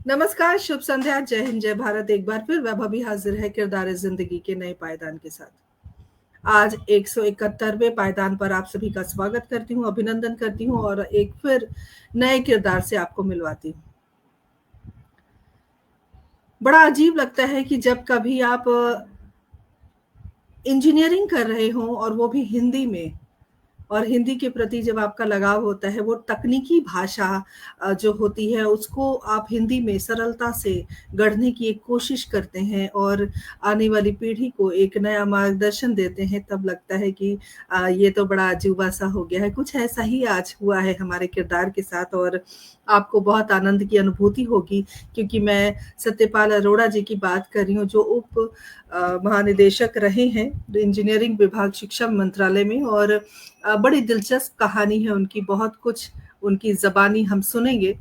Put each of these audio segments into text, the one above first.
नमस्कार, शुभ संध्या, जय हिंद, जय भारत। एक बार फिर वैभव भी हाजिर है किरदार जिंदगी के नए पायदान के साथ। आज 171वें पायदान पर आप सभी का स्वागत करती हूँ, अभिनंदन करती हूँ और एक फिर नए किरदार से आपको मिलवाती हूँ। बड़ा अजीब लगता है कि जब कभी आप इंजीनियरिंग कर रहे हो और वो भी हिंदी में, और हिंदी के प्रति जब आपका लगाव होता है, वो तकनीकी भाषा जो होती है उसको आप हिंदी में सरलता से गढ़ने की एक कोशिश करते हैं और आने वाली पीढ़ी को एक नया मार्गदर्शन देते हैं, तब लगता है कि ये तो बड़ा अजूबा सा हो गया है। कुछ ऐसा ही आज हुआ है हमारे किरदार के साथ और आपको बहुत आनंद की अनुभूति होगी, क्योंकि मैं सत्यपाल अरोड़ा जी की बात कर रही हूँ, जो उप महानिदेशक रहे हैं इंजीनियरिंग विभाग शिक्षा मंत्रालय में। और बड़ी दिलचस्प कहानी है उनकी, बहुत कुछ उनकी ज़बानी हम सुनेंगे।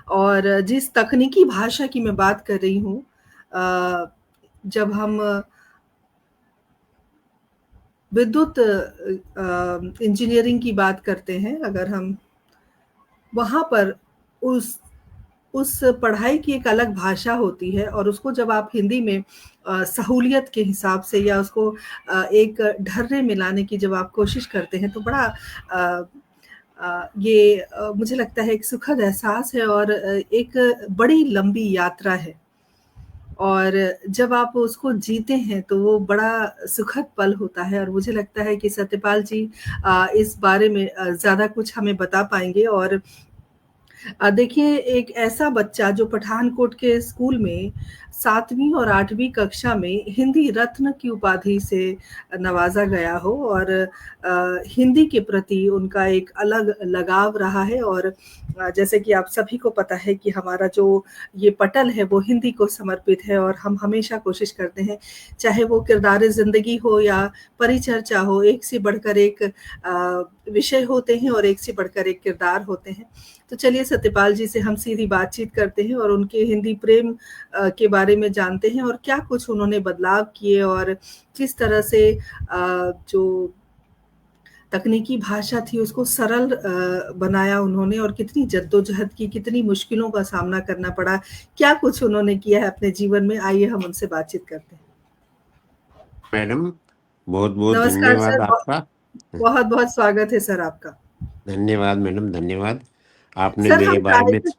और जिस तकनीकी भाषा की मैं बात कर रही हूँ, जब हम विद्युत इंजीनियरिंग की बात करते हैं, अगर हम वहाँ पर उस उस पढ़ाई की एक अलग भाषा होती है और उसको जब आप हिंदी में सहूलियत के हिसाब से या उसको एक ढर्रे में लाने की जब आप कोशिश करते हैं, तो बड़ा ये मुझे लगता है एक सुखद एहसास है और एक बड़ी लंबी यात्रा है। और जब आप उसको जीते हैं तो वो बड़ा सुखद पल होता है और मुझे लगता है कि सत्यपाल जी इस बारे में ज़्यादा कुछ हमें बता पाएँगे। और देखिए, एक ऐसा बच्चा जो पठानकोट के स्कूल में 7वीं और 8वीं कक्षा में हिंदी रत्न की उपाधि से नवाज़ा गया हो और हिंदी के प्रति उनका एक अलग लगाव रहा है। और जैसे कि आप सभी को पता है कि हमारा जो ये पटल है वो हिंदी को समर्पित है और हम हमेशा कोशिश करते हैं, चाहे वो किरदार ज़िंदगी हो या परिचर्चा हो, एक से बढ़कर एक विषय होते हैं और एक से बढ़कर एक किरदार होते हैं। तो चलिए सत्यपाल जी से हम सीधी बातचीत करते हैं और उनके हिंदी प्रेम के बारे में जानते हैं और क्या कुछ उन्होंने बदलाव किए और किस तरह से जो तकनीकी भाषा थी उसको सरल बनाया उन्होंने और कितनी जद्दोजहद की, कितनी मुश्किलों का सामना करना पड़ा, क्या कुछ उन्होंने किया है अपने जीवन में। आइए हम उनसे बातचीत करते हैं। मैडम, बहुत बहुत नमस्कार धन्यवाद सर, आपका। बहुत बहुत स्वागत है सर आपका। धन्यवाद मैडम, धन्यवाद। आपने सर मेरे हम बारे में कार्यक्रम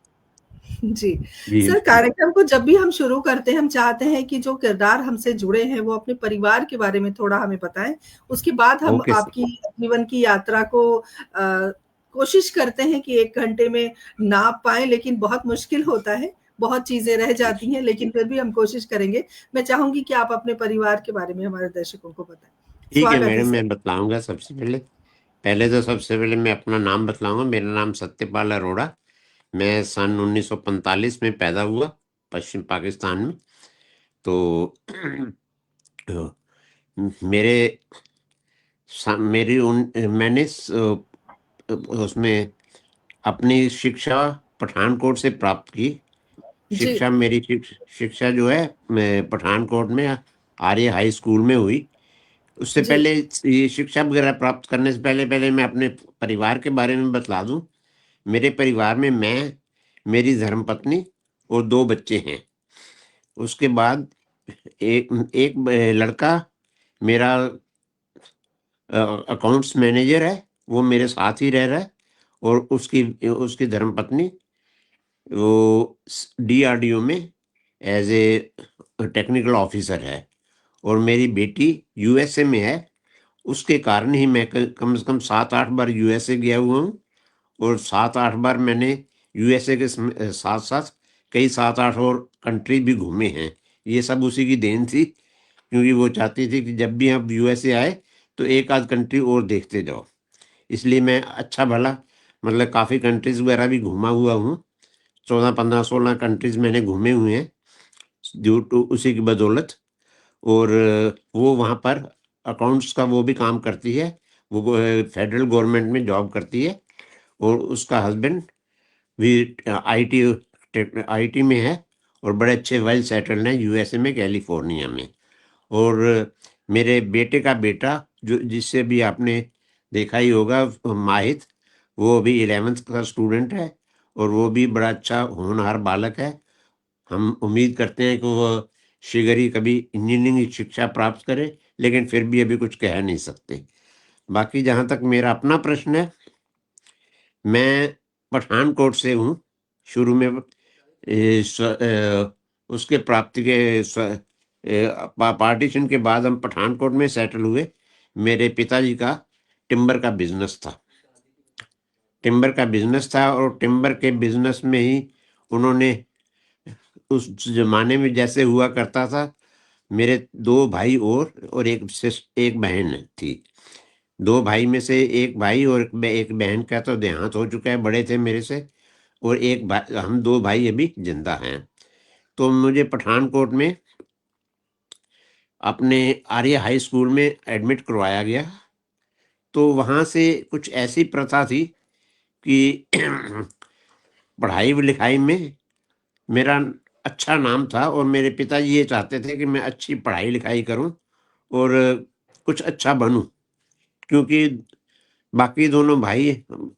जी। जी। सर, कार्यक्रम को जब भी हम शुरू करते हैं, हम चाहते हैं कि जो किरदार हमसे जुड़े हैं, वो अपने परिवार के बारे में थोड़ा हमें बताएँ। उसके बाद हम ओके सर। आपकी जीवन की यात्रा को कोशिश करते हैं कि 1 घंटे में नाप पाएँ, लेकिन बहुत मुश्किल होता है। बहुत चीज़ें रह जाती हैं, लेकिन फिर भी हम कोशिश करेंगे। मैं चाहूँगी कि आप अपने परिवार के बारे में हमारे दर्शकों को बताएँ। ठीक है स्वागत है मैडम, सर। मैं बतलाऊंगा। सबसे पहले पहले तो सबसे पहले मैं अपना नाम बतलाऊंगा। मेरा नाम सत्यपाल अरोड़ा। मैं सन 1945 में पैदा हुआ, पश्चिम पाकिस्तान में। तो मेरे मैंने उसमें अपनी शिक्षा पठानकोट से प्राप्त की। जी, शिक्षा जो है, मैं पठानकोट में आर्य हाई स्कूल में हुई। उससे जी, पहले ये शिक्षा वगैरह प्राप्त करने से पहले पहले मैं अपने परिवार के बारे में बतला दूं। मेरे परिवार में मैं, मेरी धर्मपत्नी और 2 बच्चे हैं। उसके बाद एक एक लड़का मेरा अकाउंट्स मैनेजर है, वो मेरे साथ ही रह रहा है। और उसकी उसकी धर्मपत्नी वो डीआरडीओ में एज ए टेक्निकल ऑफिसर है। और मेरी बेटी यूएसए में है। उसके कारण ही मैं कम से कम 7-8 बार यूएसए गया हुआ हूँ। और 7-8 बार मैंने यूएसए के साथ साथ कई 7-8 और कंट्री भी घूमे हैं। ये सब उसी की देन थी, क्योंकि वो चाहती थी कि जब भी आप यूएसए आए तो एक आध कंट्री और देखते जाओ। इसलिए मैं अच्छा भला मतलब काफ़ी कंट्रीज वगैरह भी घूमा हुआ हूँ। 14, 15, 16 कंट्रीज मैंने घूमे हुए हैं ड्यू टू उसी की बदौलत। और वो वहाँ पर अकाउंट्स का वो भी काम करती है। वो फेडरल गवर्नमेंट में जॉब करती है। और उसका हस्बैंड भी आईटी आईटी में है और बड़े अच्छे वेल सेटल्ड हैं यूएसए में, कैलिफोर्निया में। और मेरे बेटे का बेटा, जो जिससे भी आपने देखा ही होगा, माहित, वो अभी 11th का स्टूडेंट है। और वो भी बड़ा अच्छा होनहार बालक है। हम उम्मीद करते हैं कि वो शीघ्र ही कभी इंजीनियरिंग की शिक्षा प्राप्त करे, लेकिन फिर भी अभी कुछ कह नहीं सकते। बाकी जहाँ तक मेरा अपना प्रश्न है, मैं पठानकोट से हूँ। शुरू में उसके प्राप्ति के पार्टीशन के बाद हम पठानकोट में सेटल हुए। मेरे पिताजी का टिम्बर का बिजनेस था। टिम्बर का बिजनेस था और टिम्बर के बिजनेस में ही उन्होंने, उस जमाने में जैसे हुआ करता था, मेरे दो भाई और एक बहन थी। दो भाई में से एक भाई और एक बहन का तो देहांत हो चुका है, बड़े थे मेरे से। और एक भाई, हम दो भाई अभी जिंदा हैं। तो मुझे पठानकोट में अपने आर्य हाई स्कूल में एडमिट करवाया गया। तो वहाँ से कुछ ऐसी प्रथा थी कि पढ़ाई लिखाई में मेरा अच्छा नाम था, और मेरे पिताजी ये चाहते थे कि मैं अच्छी पढ़ाई लिखाई करूं और कुछ अच्छा बनूं। क्योंकि बाकी दोनों भाई,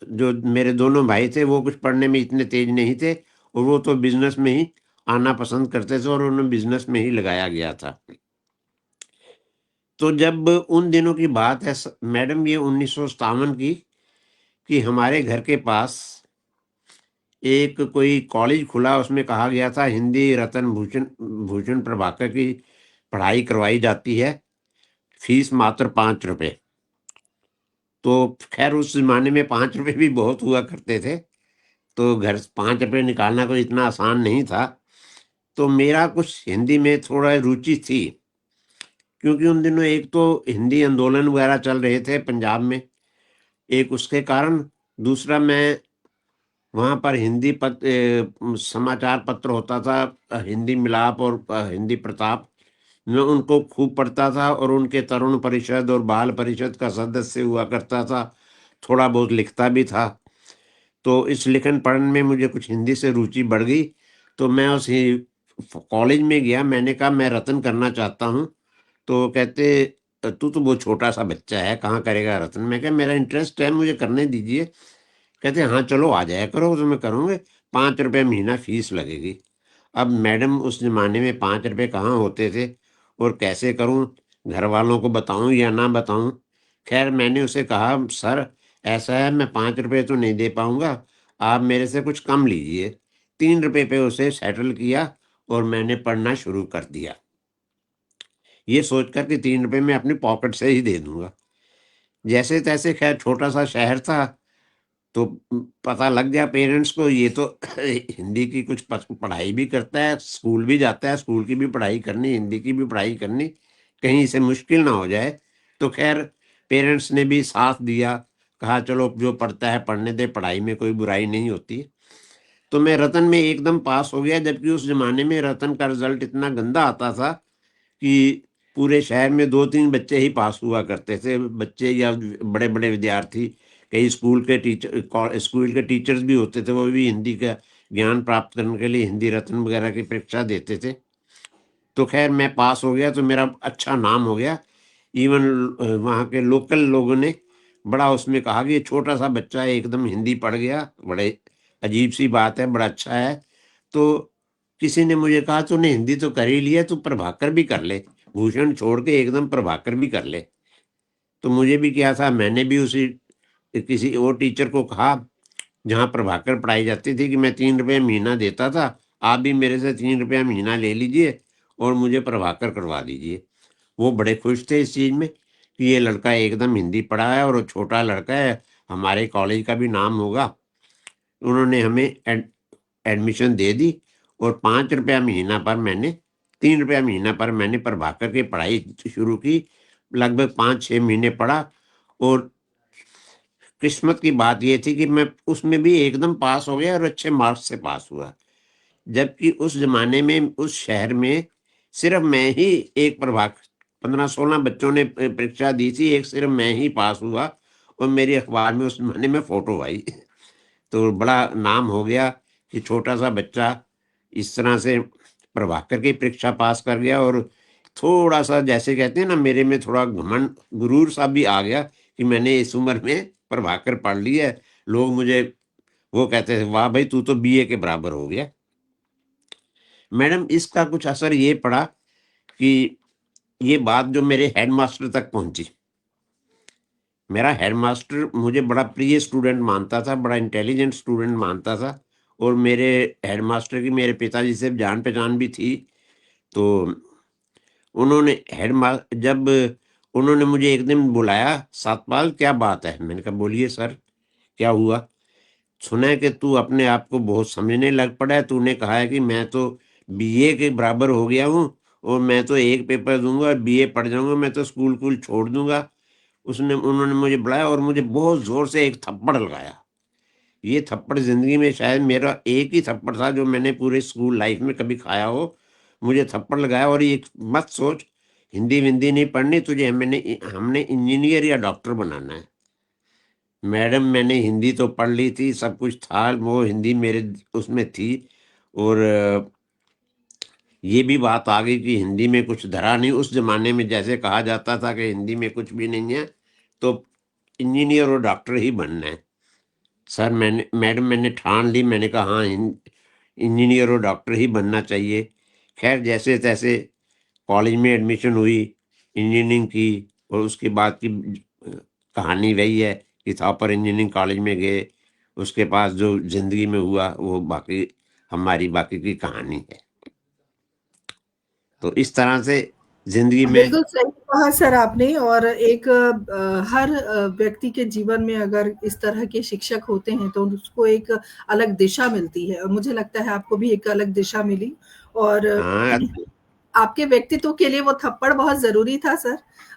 जो मेरे दोनों भाई थे, वो कुछ पढ़ने में इतने तेज नहीं थे, और वो तो बिजनेस में ही आना पसंद करते थे, और उन्हें बिजनेस में ही लगाया गया था। तो जब उन दिनों की बात है मैडम, ये 1957 की, कि हमारे घर के पास एक कोई कॉलेज खुला, उसमें कहा गया था हिंदी रत्न भूषण भूषण प्रभाकर की पढ़ाई करवाई जाती है, फीस मात्र 5 रुपए। तो खैर उस जमाने में 5 रुपए भी बहुत हुआ करते थे, तो घर 5 रुपए निकालना कोई इतना आसान नहीं था। तो मेरा कुछ हिंदी में थोड़ा रुचि थी, क्योंकि उन दिनों एक तो हिंदी आंदोलन वगैरह चल रहे थे पंजाब में, एक उसके कारण। दूसरा, मैं वहाँ पर हिंदी समाचार पत्र होता था, हिंदी मिलाप और हिंदी प्रताप, मैं उनको खूब पढ़ता था, और उनके तरुण परिषद और बाल परिषद का सदस्य हुआ करता था। थोड़ा बहुत लिखता भी था। तो इस लिखन पढ़न में मुझे कुछ हिंदी से रुचि बढ़ गई। तो मैं उस कॉलेज में गया, मैंने कहा मैं रत्न करना चाहता हूँ। तो कहते, तू तो बहुत छोटा सा बच्चा है, कहाँ करेगा रत्न? मैं कहा मेरा इंटरेस्ट है, मुझे करने दीजिए। कहते हाँ चलो आ जाया करो, तो मैं करूँगे, 5 रुपये महीना फीस लगेगी। अब मैडम, उस जमाने में 5 रुपये कहाँ होते थे, और कैसे करूँ, घर वालों को बताऊँ या ना बताऊँ? खैर मैंने उसे कहा, सर ऐसा है, मैं 5 रुपये तो नहीं दे पाऊँगा, आप मेरे से कुछ कम लीजिए। 3 रुपये पे उसे सेटल किया, और मैंने पढ़ना शुरू कर दिया, ये सोचकर कि 3 रुपये मैं अपनी पॉकेट से ही दे दूंगा। जैसे तैसे, खैर छोटा सा शहर था, तो पता लग गया पेरेंट्स को, ये तो हिंदी की कुछ पढ़ाई भी करता है, स्कूल भी जाता है, स्कूल की भी पढ़ाई करनी, हिंदी की भी पढ़ाई करनी, कहीं इसे मुश्किल ना हो जाए। तो खैर पेरेंट्स ने भी साथ दिया, कहा चलो जो पढ़ता है पढ़ने दे, पढ़ाई में कोई बुराई नहीं होती। तो मैं रतन में एकदम पास हो गया, जबकि उस जमाने में रतन का रिजल्ट इतना गंदा आता था कि पूरे शहर में 2-3 बच्चे ही पास हुआ करते थे, बच्चे या बड़े बड़े विद्यार्थी। कई स्कूल के टीचर्स भी होते थे, वो भी हिंदी का ज्ञान प्राप्त करने के लिए हिंदी रत्न वगैरह की परीक्षा देते थे। तो खैर मैं पास हो गया, तो मेरा अच्छा नाम हो गया। इवन वहाँ के लोकल लोगों ने बड़ा उसमें कहा कि ये छोटा सा बच्चा है, एकदम हिंदी पढ़ गया, बड़े अजीब सी बात है, बड़ा अच्छा है। तो किसी ने मुझे कहा तूने हिंदी तो कर ही लिया, तू प्रभाकर भी कर ले, भूषण छोड़ के एकदम प्रभाकर भी कर ले। तो मुझे भी क्या था, मैंने भी उसी किसी और टीचर को कहा जहाँ प्रभाकर पढ़ाई जाती थी कि मैं 3 रुपये महीना देता था, आप भी मेरे से 3 रुपया महीना ले लीजिए और मुझे प्रभाकर करवा दीजिए। वो बड़े खुश थे इस चीज़ में कि ये लड़का एकदम हिंदी पढ़ा है और वो छोटा लड़का है, हमारे कॉलेज का भी नाम होगा। उन्होंने हमें एडमिशन दे दी, और 5 रुपया महीना पर मैंने 3 रुपया महीना पर मैंने प्रभाकर की पढ़ाई शुरू की। लगभग 5-6 महीने पढ़ा, और किस्मत की बात ये थी कि मैं उसमें भी एकदम पास हो गया, और अच्छे मार्क्स से पास हुआ। जबकि उस जमाने में उस शहर में सिर्फ मैं ही, एक प्रभाग 15-16 बच्चों ने परीक्षा दी थी, एक सिर्फ मैं ही पास हुआ, और मेरी अखबार में उस जमाने में फोटो आई। तो बड़ा नाम हो गया कि छोटा सा बच्चा इस तरह से प्रभाकर की परीक्षा पास कर गया। और थोड़ा सा, जैसे कहते हैं ना, मेरे में थोड़ा घमंड गुरूर सा भी आ गया कि मैंने इस उम्र में प्रभाकर पढ़ ली है। लोग मुझे वो कहते थे वाह भाई तू तो बीए के बराबर हो गया। मैडम इसका कुछ असर ये पड़ा कि ये बात जो मेरे हेडमास्टर तक पहुंची। मेरा हेडमास्टर मुझे बड़ा प्रिय स्टूडेंट मानता था, बड़ा इंटेलिजेंट स्टूडेंट मानता था, और मेरे हेडमास्टर की मेरे पिताजी से जान पहचान भी थी। तो उन्होंने जब उन्होंने मुझे एक दिन बुलाया, सतपाल क्या बात है? मैंने कहा बोलिए सर, क्या हुआ? सुना है कि तू अपने आप को बहुत समझने लग पड़ा है, तूने कहा है कि मैं तो बीए के बराबर हो गया हूँ और मैं तो एक पेपर दूंगा और बीए पढ़ जाऊंगा, मैं तो स्कूल कूल छोड़ दूंगा। उन्होंने मुझे बुलाया और मुझे बहुत जोर से एक थप्पड़ लगाया। ये थप्पड़ जिंदगी में शायद मेरा एक ही थप्पड़ था जो मैंने पूरे स्कूल लाइफ में कभी खाया हो। मुझे थप्पड़ लगाया और ये मत सोच हिंदी विंदी नहीं पढ़नी तुझे, हमने इंजीनियर या डॉक्टर बनाना है। मैडम मैंने हिंदी तो पढ़ ली थी, सब कुछ था, वो हिंदी मेरे उसमें थी। और ये भी बात आ गई कि हिंदी में कुछ धरा नहीं। उस जमाने में जैसे कहा जाता था कि हिंदी में कुछ भी नहीं है, तो इंजीनियर और डॉक्टर ही बनना है। सर मैंने ठान ली, मैंने कहा हाँ इंजीनियर और डॉक्टर ही बनना चाहिए। खैर जैसे तैसे कॉलेज में एडमिशन हुई, इंजीनियरिंग की, और उसके बाद की कहानी वही है कि थापर इंजीनियरिंग कॉलेज में गए। उसके पास जो जिंदगी में हुआ वो बाकी हमारी बाकी की कहानी है। तो इस तरह से जिंदगी में। बिल्कुल सही कहा सर आपने। और एक हर व्यक्ति के जीवन में अगर इस तरह के शिक्षक होते हैं तो उसको एक अलग दिशा मिलती है, और मुझे लगता है आपको भी एक अलग दिशा मिली। और हाँ। आपके व्यक्तित्व के लिए वो थप्पड़ बहुत ज़रूरी था सर,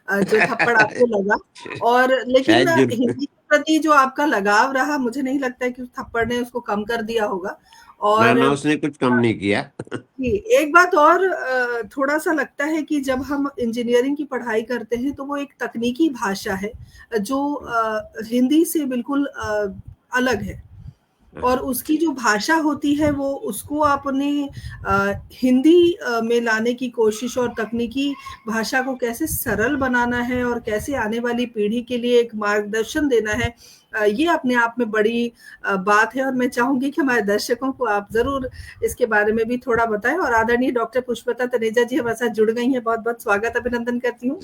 जो थप्पड़ आपको लगा। और लेकिन शायद जरूर। हिंदी के प्रति जो आपका लगाव रहा, मुझे नहीं लगता है कि उस थप्पड़ ने उसको कम कर दिया होगा। ना और ना उसने कुछ कम नहीं किया। जी, एक बात और थोड़ा-सा लगता है कि जब हम इंजीनियरिंग की पढ़ाई करते हैं, तो वो एक तकनीकी भाषा है, जो हिंदी से बिल्कुल अलग है। और उसकी जो भाषा होती है वो उसको आपने हिंदी में लाने की कोशिश, और तकनीकी भाषा को कैसे सरल बनाना है और कैसे आने वाली पीढ़ी के लिए एक मार्गदर्शन देना है, ये अपने आप में बड़ी बात है। और मैं चाहूंगी कि हमारे दर्शकों को आप जरूर इसके बारे में भी थोड़ा बताएं। और आदरणीय डॉक्टर पुष्पता तनेजा जी हमारे साथ जुड़ गई हैं, बहुत बहुत स्वागत अभिनंदन करती हूँ।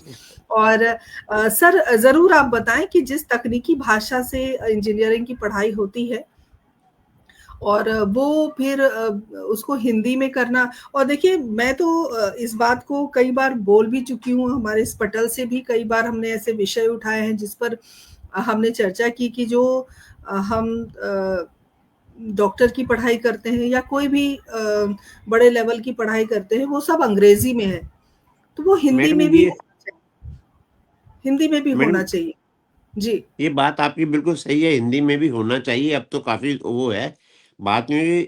और सर जरूर आप बताएं कि जिस तकनीकी भाषा से इंजीनियरिंग की पढ़ाई होती है और वो फिर उसको हिंदी में करना। और देखिए मैं तो इस बात को कई बार बोल भी चुकी हूँ, हमारे इस पटल से भी कई बार हमने ऐसे विषय उठाए हैं जिस पर हमने चर्चा की कि जो हम डॉक्टर की पढ़ाई करते हैं या कोई भी बड़े लेवल की पढ़ाई करते हैं, वो सब अंग्रेजी में है, तो वो हिंदी मैडम में भी ये होना चाहिए, हिंदी में भी होना मैडम चाहिए। जी। ये बात आपकी बिल्कुल सही है, हिंदी में भी होना चाहिए। अब तो काफी वो है बात में।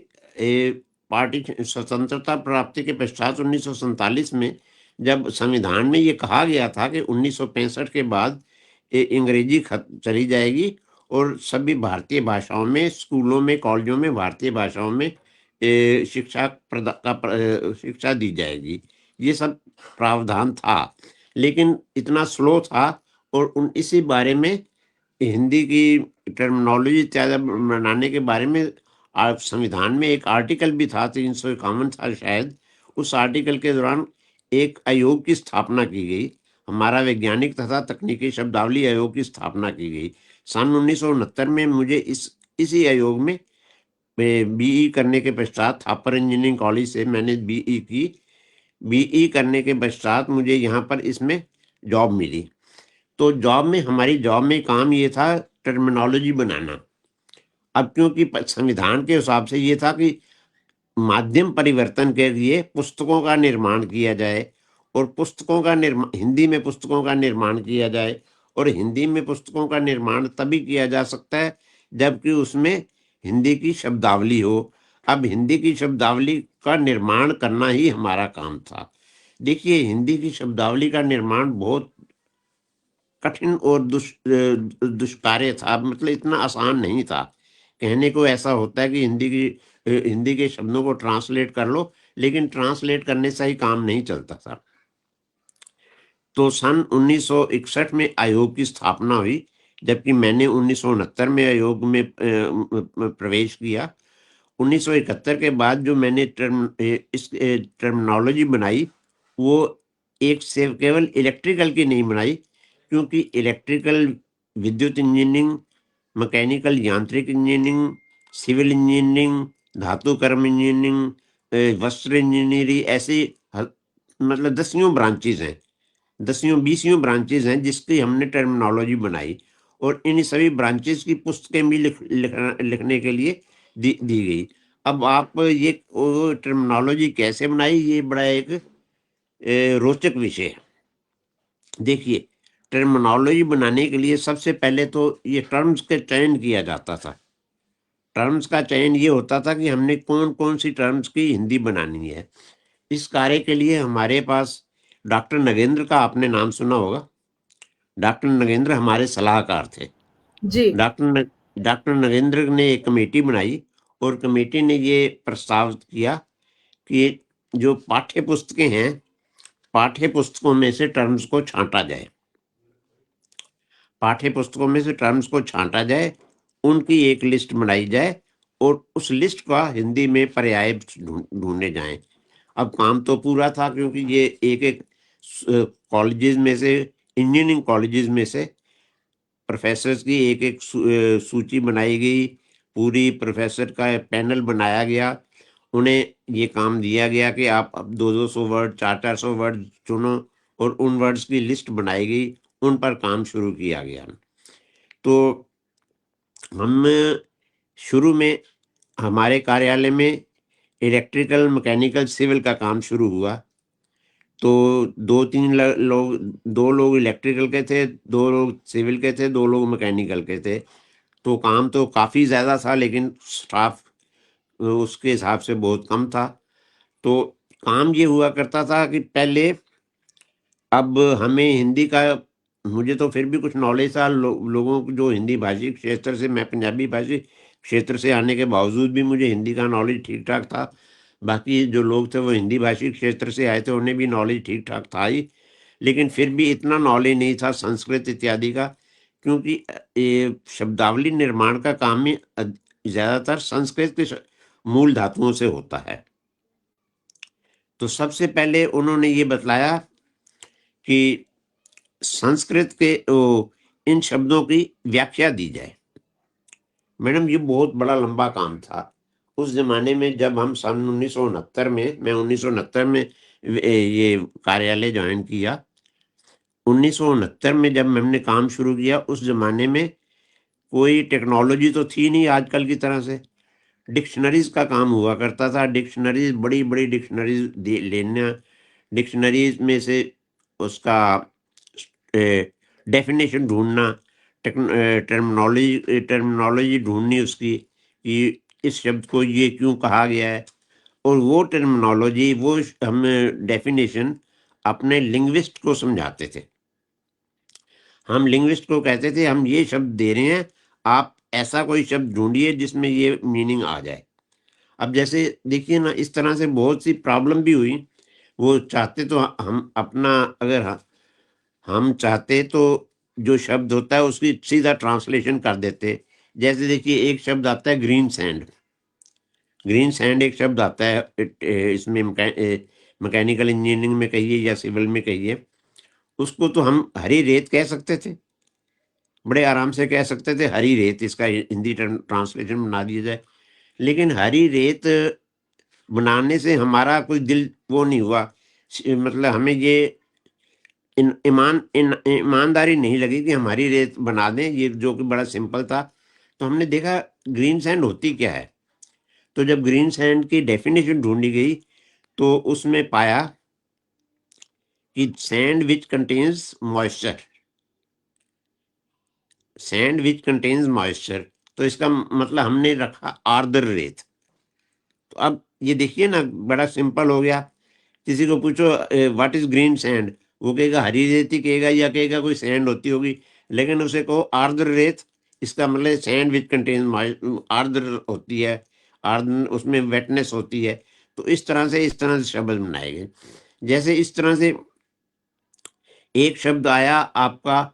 पार्टी स्वतंत्रता प्राप्ति के पश्चात 1947 में जब संविधान में ये कहा गया था कि 1965 के बाद अंग्रेजी चली जाएगी और सभी भारतीय भाषाओं में, स्कूलों में, कॉलेजों में भारतीय भाषाओं में शिक्षा दी जाएगी। ये सब प्रावधान था, लेकिन इतना स्लो था। और इसी बारे में हिंदी की टर्मिनोलॉजी इत्यादि बनाने के बारे में संविधान में एक आर्टिकल भी था, 351 था शायद। उस आर्टिकल के दौरान एक आयोग की स्थापना की गई, हमारा वैज्ञानिक तथा तकनीकी शब्दावली आयोग की स्थापना की गई सन 1969 में। मुझे इसी आयोग में बीई करने के पश्चात, थापर इंजीनियरिंग कॉलेज से मैंने बीई की। बीई करने के पश्चात मुझे यहाँ पर इसमें जॉब मिली। तो हमारी जॉब में काम ये था टर्मिनोलॉजी बनाना। अब क्योंकि संविधान के हिसाब से ये था कि माध्यम परिवर्तन के लिए पुस्तकों का निर्माण किया जाए, और पुस्तकों का निर्माण हिंदी में पुस्तकों का निर्माण किया जाए। और हिंदी में पुस्तकों का निर्माण तभी किया जा सकता है जबकि उसमें हिंदी की शब्दावली हो। अब हिंदी की शब्दावली का निर्माण करना ही हमारा काम था। देखिए हिंदी की शब्दावली का निर्माण बहुत कठिन और दुष्कार्य था, मतलब इतना आसान नहीं था। कहने को ऐसा होता है कि हिंदी के शब्दों को ट्रांसलेट कर लो, लेकिन ट्रांसलेट करने से ही काम नहीं चलता था। तो सन 1961 में आयोग की स्थापना हुई, जबकि मैंने 1969 में योग में प्रवेश किया। 1971 के बाद जो मैंने इस टर्मिनोलॉजी बनाई, वो एक से केवल इलेक्ट्रिकल की नहीं बनाई, क्योंकि इलेक्ट्रिकल, विद्युत इंजीनियरिंग, मैकेनिकल यांत्रिक इंजीनियरिंग, सिविल इंजीनियरिंग, धातु कर्म इंजीनियरिंग, वस्त्र इंजीनियरिंग, ऐसी मतलब दसियों ब्रांचेज हैं, दसियों बीसियों ब्रांचेज हैं जिसकी हमने टर्मिनोलॉजी बनाई, और इन सभी ब्रांचेज की पुस्तकें भी लिखने के लिए दी गई। अब आप ये टर्मिनोलॉजी कैसे बनाई, ये बड़ा एक रोचक विषय है। देखिए, टर्मिनोलॉजी बनाने के लिए सबसे पहले तो ये टर्म्स के चयन किया जाता था। टर्म्स का चयन ये होता था कि हमने कौन कौन सी टर्म्स की हिंदी बनानी है। इस कार्य के लिए हमारे पास डॉक्टर नगेंद्र का आपने नाम सुना होगा। डॉक्टर नगेंद्र हमारे सलाहकार थे। जी। डॉक्टर नगेंद्र ने एक कमेटी बनाई, और कमेटी ने ये प्रस्ताव किया कि जो पाठ्य पुस्तकें हैं, पाठ्य पुस्तकों में से टर्म्स को छांटा जाए, पाठ्य पुस्तकों में से टर्म्स को छांटा जाए, उनकी एक लिस्ट बनाई जाए, और उस लिस्ट का हिंदी में पर्याय ढूंढने जाएं। अब काम तो पूरा था, क्योंकि ये एक एक कॉलेजेस में से, इंजीनियरिंग कॉलेजेस में से प्रोफेसर्स की एक एक सूची बनाई गई, पूरी प्रोफेसर का पैनल बनाया गया, उन्हें ये काम दिया गया कि आप अब 200-200 वर्ड, 400-400 वर्ड चुनो, और उन वर्ड्स की लिस्ट बनाई गई, उन पर काम शुरू किया गया। तो हम शुरू में हमारे कार्यालय में इलेक्ट्रिकल, मैकेनिकल, सिविल का काम शुरू हुआ। तो 2-3 लोग, 2 लोग इलेक्ट्रिकल के थे, 2 लोग सिविल के थे, 2 लोग मैकेनिकल के थे। तो काम तो काफ़ी ज़्यादा था, लेकिन स्टाफ उसके हिसाब से बहुत कम था। तो काम ये हुआ करता था कि पहले, अब हमें हिंदी का, मुझे तो फिर भी कुछ नॉलेज था, लोगों को जो हिंदी भाषी क्षेत्र से, मैं पंजाबी भाषी क्षेत्र से आने के बावजूद भी मुझे हिंदी का नॉलेज ठीक ठाक था। बाकी जो लोग थे वो हिंदी भाषी क्षेत्र से आए थे, उन्हें भी नॉलेज ठीक ठाक था ही, लेकिन फिर भी इतना नॉलेज नहीं था संस्कृत इत्यादि का, क्योंकि ये शब्दावली निर्माण का काम ही ज़्यादातर संस्कृत के मूल धातुओं से होता है। तो सबसे पहले उन्होंने ये बतलाया कि संस्कृत के इन शब्दों की व्याख्या दी जाए। मैडम, ये बहुत बड़ा लंबा काम था। उस जमाने में जब हम सन 1969 में, मैं 1969 में ये कार्यालय ज्वाइन किया, 1969 में जब हमने काम शुरू किया, उस जमाने में कोई टेक्नोलॉजी तो थी नहीं आजकल की तरह से। डिक्शनरीज का काम हुआ करता था, डिक्शनरीज, बड़ी बड़ी डिक्शनरीज लेना, डिक्शनरीज में से उसका डेफिनेशन ढूंढना, टर्मिनोलॉजी ढूंढनी उसकी, कि इस शब्द को ये क्यों कहा गया है, और वो टर्मिनोलॉजी, वो हम डेफिनेशन अपने लिंग्विस्ट को समझाते थे। हम लिंग्विस्ट को कहते थे, हम ये शब्द दे रहे हैं, आप ऐसा कोई शब्द ढूंढिए जिसमें ये मीनिंग आ जाए। अब जैसे देखिए ना, इस तरह से बहुत सी प्रॉब्लम भी हुई। वो चाहते तो हम अपना, अगर हम चाहते तो जो शब्द होता है उसकी सीधा ट्रांसलेशन कर देते। जैसे देखिए, एक शब्द आता है ग्रीन सैंड। ग्रीन सैंड एक शब्द आता है, इसमें मैकेनिकल इंजीनियरिंग में कहिए या सिविल में कहिए, उसको तो हम हरी रेत कह सकते थे, बड़े आराम से कह सकते थे हरी रेत, इसका हिंदी ट्रांसलेशन बना दिया जाए। लेकिन हरी रेत बनाने से हमारा कोई दिल वो नहीं हुआ, मतलब हमें ये ईमानदारी नहीं लगी कि हमारी रेत बना दें, ये जो कि बड़ा सिंपल था। तो हमने देखा ग्रीन सैंड होती क्या है। तो जब ग्रीन सैंड की डेफिनेशन ढूंढी गई, तो उसमें पाया कि sand which contains moisture, sand which contains moisture, तो इसका मतलब हमने रखा आर्द्र रेत। तो अब ये देखिए ना, बड़ा सिंपल हो गया। किसी को पूछो व्हाट इज ग्रीन सैंड, वो कहेगा हरी रेत ही कहेगा, या कहेगा कोई सैंड होती होगी। लेकिन उसे कहो आर्द्र रेत, इसका मतलब सैंड विच कंटेन, आर्द्र होती है, आर्द्र, उसमें वेटनेस होती है। तो इस तरह से शब्द बनाए गए। जैसे इस तरह से एक शब्द आया आपका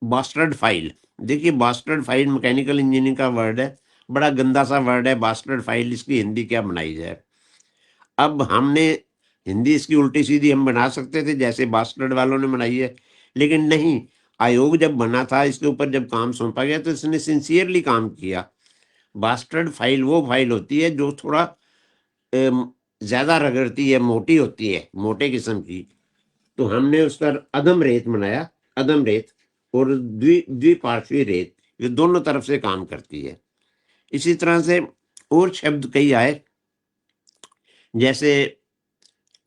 बास्टर्ड फाइल। देखिए, बास्टर्ड फाइल मैकेनिकल इंजीनियरिंग का वर्ड है, बड़ा गंदा सा वर्ड है बास्टर्ड फाइल। इसकी हिंदी क्या बनाई जाए? अब हमने हिंदी इसकी उल्टी सीधी हम बना सकते थे जैसे बास्टर्ड वालों ने बनाई है, लेकिन नहीं। आयोग जब बना था, इसके ऊपर जब काम सौंपा गया, तो इसने सिंसियरली काम किया। बास्टर्ड फाइल वो फाइल होती है जो थोड़ा ज्यादा रगड़ती है, मोटी होती है, मोटे किस्म की। तो हमने उसका अदम रेत बनाया। अदम रेत और द्विपार्श्वी रेत, ये दोनों तरफ से काम करती है। इसी तरह से और शब्द कई आए, जैसे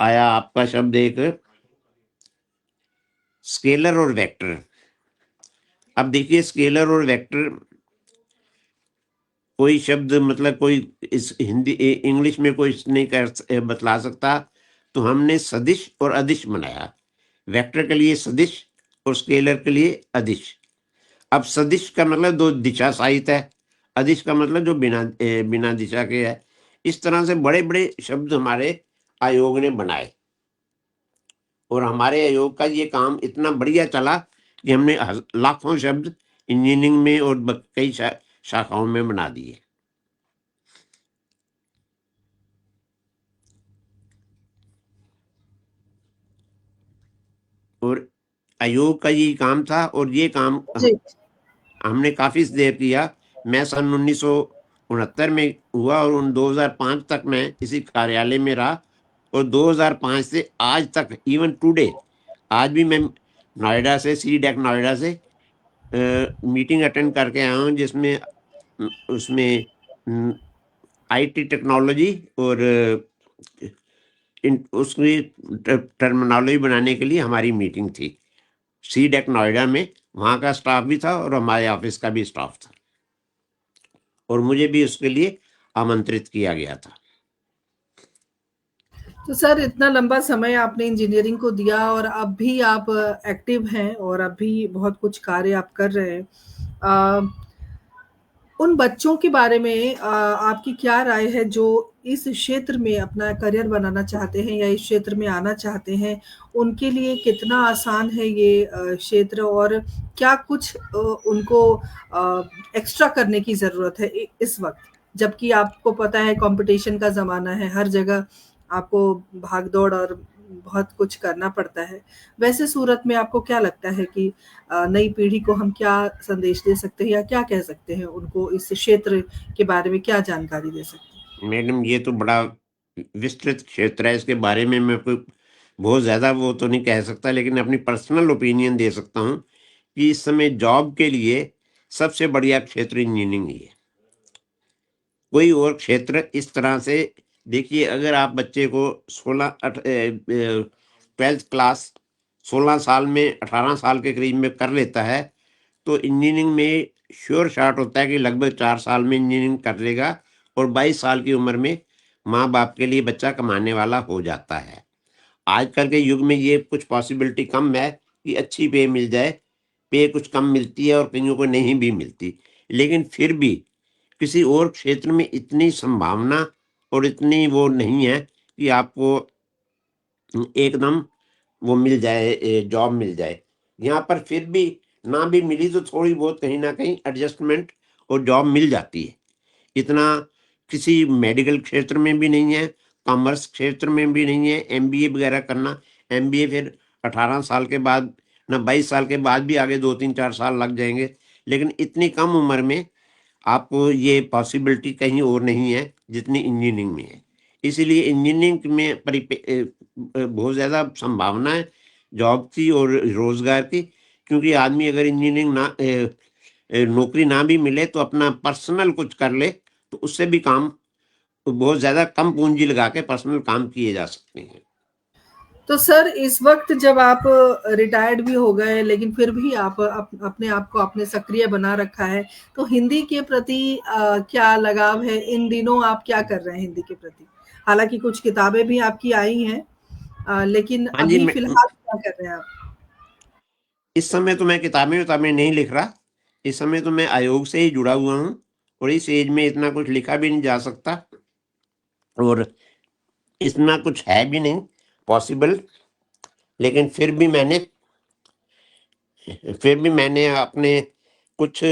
आया आपका शब्द एक स्केलर और वेक्टर। अब देखिए, स्केलर और वेक्टर कोई शब्द, मतलब कोई इस हिंदी इंग्लिश में कोई नहीं कर बतला सकता, तो हमने सदिश और अदिश बनाया। वेक्टर के लिए सदिश और स्केलर के लिए अदिश। अब सदिश का मतलब दो दिशा सहित है, अदिश का मतलब जो बिना दिशा के है। इस तरह से बड़े बड़े शब्द हमारे आयोग ने बनाए, और हमारे आयोग का ये काम इतना बढ़िया चला कि हमने लाखों शब्द इंजीनियरिंग में और कई शाखाओं में बना दिए। और आयोग का ये काम था, और ये काम जी। हमने काफी देर किया। मैं सन 1969 में हुआ, और उन 2005 तक मैं इसी कार्यालय में रहा। और 2005 से आज तक, इवन टुडे, आज भी मैं नोएडा से, सी डेक नोएडा से मीटिंग अटेंड करके आया हूँ, जिसमें उसमें आईटी टेक्नोलॉजी और उसकी टर्मिनोलॉजी बनाने के लिए हमारी मीटिंग थी सी डेक नोएडा में। वहाँ का स्टाफ भी था और हमारे ऑफिस का भी स्टाफ था, और मुझे भी उसके लिए आमंत्रित किया गया था। तो सर, इतना लंबा समय आपने इंजीनियरिंग को दिया और अब भी आप एक्टिव हैं और अब भी बहुत कुछ कार्य आप कर रहे हैं। उन बच्चों के बारे में आपकी क्या राय है जो इस क्षेत्र में अपना करियर बनाना चाहते हैं या इस क्षेत्र में आना चाहते हैं? उनके लिए कितना आसान है ये क्षेत्र, और क्या कुछ उनको एक्स्ट्रा करने की ज़रूरत है इस वक़्त? जबकि आपको पता है कॉम्पिटिशन का ज़माना है, हर जगह आपको भाग-दौड़ और बहुत कुछ करना पड़ता है। वैसे सूरत में आपको क्या लगता है कि नई पीढ़ी को हम क्या संदेश दे सकते हैं या क्या कह सकते हैं उनको, इस क्षेत्र के बारे में क्या जानकारी दे सकते हैं? मैडम, ये तो बड़ा विस्तृत क्षेत्र है। इसके बारे में मैं कोई बहुत ज़्यादा वो तो नहीं कह सकता, लेकिन अपनी पर्सनल ओपिनियन दे सकता हूँ कि इस समय जॉब के लिए सबसे बढ़िया क्षेत्र इंजीनियरिंग ही है। कोई और क्षेत्र इस तरह से, देखिए, अगर आप बच्चे को 12th क्लास 16 साल में, 18 साल के करीब में कर लेता है, तो इंजीनियरिंग में श्योर शॉट होता है कि लगभग 4 साल में इंजीनियरिंग कर लेगा, और 22 साल की उम्र में माँ बाप के लिए बच्चा कमाने वाला हो जाता है। आजकल के युग में ये कुछ पॉसिबिलिटी कम है कि अच्छी पे मिल जाए। पे कुछ कम मिलती है और कईयों को नहीं भी मिलती, लेकिन फिर भी किसी और क्षेत्र में इतनी संभावना और इतनी वो नहीं है कि आपको एकदम वो मिल जाए, जॉब मिल जाए। यहाँ पर फिर भी ना भी मिली तो थोड़ी बहुत कहीं ना कहीं एडजस्टमेंट और जॉब मिल जाती है। इतना किसी मेडिकल क्षेत्र में भी नहीं है, कॉमर्स क्षेत्र में भी नहीं है। एमबीए वगैरह करना, एमबीए फिर 18 साल के बाद, ना 22 साल के बाद भी आगे 2 3 4 साल लग जाएंगे, लेकिन इतनी कम उम्र में आपको ये पॉसिबिलिटी कहीं और नहीं है जितनी इंजीनियरिंग में है। इसीलिए इंजीनियरिंग में बहुत ज़्यादा संभावना है जॉब की और रोज़गार की, क्योंकि आदमी अगर इंजीनियरिंग नौकरी ना भी मिले तो अपना पर्सनल कुछ कर ले, तो उससे भी काम बहुत ज़्यादा कम पूंजी लगा के पर्सनल काम किए जा सकते हैं। तो सर, इस वक़्त जब आप रिटायर्ड भी हो गए लेकिन फिर भी आप अपने आप को आपने सक्रिय बना रखा है, तो हिंदी के प्रति क्या लगाव है? इन दिनों आप क्या कर रहे हैं हिंदी के प्रति? हालाँकि कुछ किताबें भी आपकी आई हैं, लेकिन हाँ जी, अभी फ़िलहाल क्या कर रहे हैं आप? इस समय तो मैं किताबें विताबें नहीं लिख रहा। इस समय तो मैं आयोग से ही जुड़ा हुआ हूँ, और इस एज में इतना कुछ लिखा भी नहीं जा सकता, और इतना कुछ है भी नहीं पॉसिबल। लेकिन फिर भी मैंने फिर भी मैंने अपने कुछ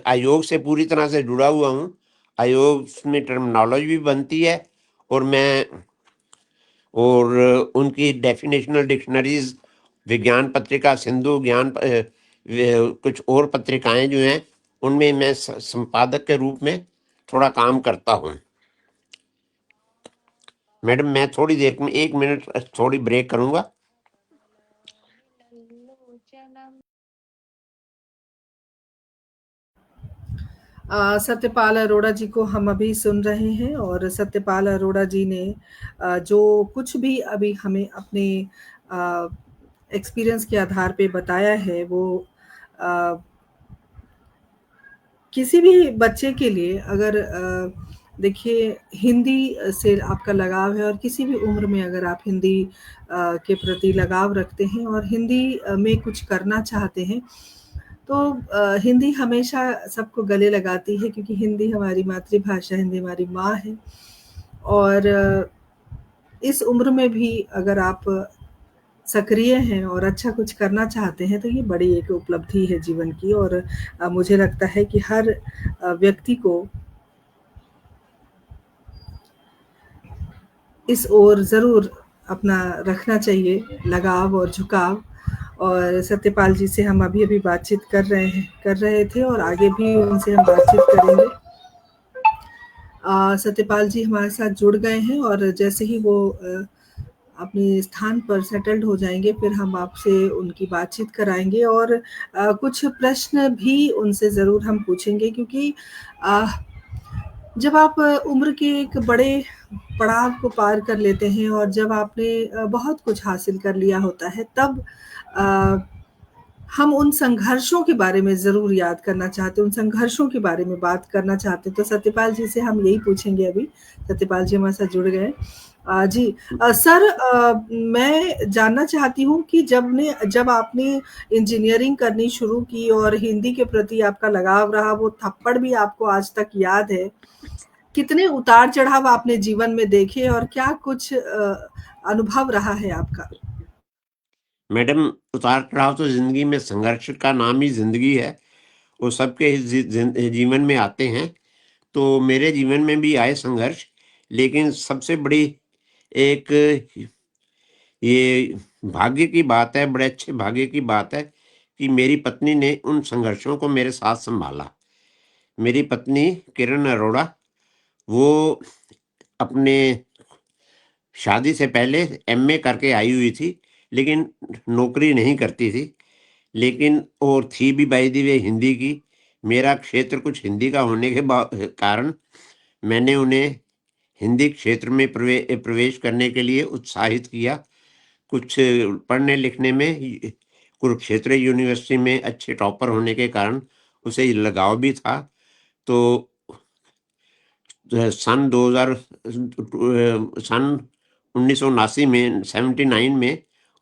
आयोग से पूरी तरह से जुड़ा हुआ हूँ। आयोग में टर्मिनोलॉजी भी बनती है और मैं और उनकी डेफिनेशनल डिक्शनरीज़, विज्ञान पत्रिका, सिंधु ज्ञान कुछ और पत्रिकाएँ जो हैं, उनमें मैं संपादक के रूप में थोड़ा काम करता हूँ। मैडम, मैं थोड़ी देर में 1 मिनट थोड़ी ब्रेक करूँगा। सत्यपाल अरोड़ा जी को हम अभी सुन रहे हैं और सत्यपाल अरोड़ा जी ने जो कुछ भी अभी हमें अपने एक्सपीरियंस के आधार पे बताया है वो अ, किसी भी बच्चे के लिए अगर देखिए हिंदी से आपका लगाव है और किसी भी उम्र में अगर आप हिंदी के प्रति लगाव रखते हैं और हिंदी में कुछ करना चाहते हैं तो हिंदी हमेशा सबको गले लगाती है क्योंकि हिंदी हमारी मातृभाषा, हिंदी हमारी माँ है और इस उम्र में भी अगर आप सक्रिय हैं और अच्छा कुछ करना चाहते हैं तो ये बड़ी एक उपलब्धि है जीवन की और मुझे लगता है कि हर व्यक्ति को इस ओर ज़रूर अपना रखना चाहिए लगाव और झुकाव। और सत्यपाल जी से हम अभी-अभी बातचीत कर रहे थे और आगे भी उनसे हम बातचीत करेंगे। सत्यपाल जी हमारे साथ जुड़ गए हैं और जैसे ही वो अपने स्थान पर सेटल्ड हो जाएँगे, फिर हम आपसे उनकी बातचीत कराएँगे और कुछ प्रश्न भी उनसे ज़रूर हम पूछेंगे क्योंकि अ, जब आप उम्र के एक बड़े पड़ाव को पार कर लेते हैं और जब आपने बहुत कुछ हासिल कर लिया होता है, तब अ, हम उन संघर्षों के बारे में ज़रूर याद करना चाहते हैं, उन संघर्षों के बारे में बात करना चाहते हैं। तो सत्यपाल जी से हम यही पूछेंगे अभी। सत्यपाल जी हमारे साथ जुड़ गए हैं। जी सर मैं जानना चाहती हूँ कि जब आपने इंजीनियरिंग करनी शुरू की और हिंदी के प्रति आपका लगाव रहा, वो थप्पड़ भी आपको आज तक याद है। कितने उतार-चढ़ाव आपने जीवन में देखे और क्या कुछ अनुभव रहा है आपका? मैडम, उतार-चढ़ाव तो ज़िंदगी में, संघर्ष का नाम ही ज़िंदगी है। वो सबके ही जीवन में आते हैं। तो मेरे जीवन में भी आए संघर्ष, लेकिन सबसे बड़ी एक ये भाग्य की बात है, बड़े अच्छे भाग्य की बात है कि मेरी पत्नी ने उन संघर्षों को मेरे साथ सँभाला। मेरी पत्नी किरण अरोड़ा, वो अपने शादी से पहले एमए करके आई हुई थी, लेकिन नौकरी नहीं करती थी। लेकिन और थी भी बाय द वे हिंदी की। मेरा क्षेत्र कुछ हिंदी का होने के कारण मैंने उन्हें हिंदी क्षेत्र में प्रवेश करने के लिए उत्साहित किया। कुछ पढ़ने-लिखने में कुरुक्षेत्र यूनिवर्सिटी में अच्छे टॉपर होने के कारण उसे लगाव भी था। तो सन 2000 सन 1979 में 79 में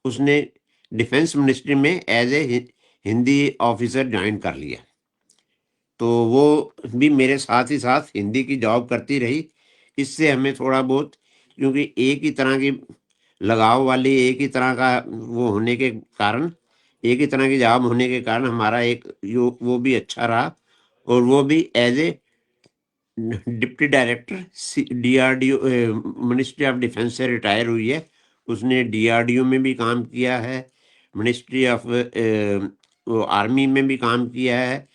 उसने डिफेंस मिनिस्ट्री में as a Hindi officer join कर लिया। तो वो भी मेरे साथ ही साथ हिंदी की जॉब करती रही। इससे हमें थोड़ा बहुत, क्योंकि एक ही तरह की लगाव वाली, एक ही तरह का वो होने के कारण, एक ही तरह की जॉब होने के कारण हमारा एक यो वो भी अच्छा रहा और वो भी as a deputy director DRDO ministry of defence से रिटायर हुई है। उसने डीआरडीओ में भी काम किया है, मिनिस्ट्री ऑफ वो आर्मी में भी काम किया है,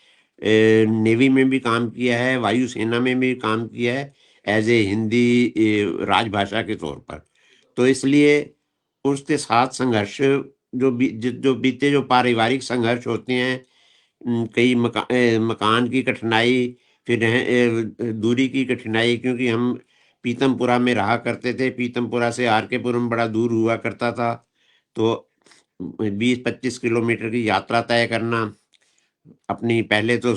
नेवी में भी काम किया है, वायुसेना में भी काम किया है एज ए हिंदी राजभाषा के तौर पर। तो इसलिए उसके साथ संघर्ष जो बीते, जो पारिवारिक संघर्ष होते हैं, कई मकान की कठिनाई, फिर दूरी की कठिनाई, क्योंकि हम पीतमपुरा में रहा करते थे। पीतमपुरा से आर के पुरम बड़ा दूर हुआ करता था। तो 20-25 किलोमीटर की यात्रा तय करना। अपनी पहले तो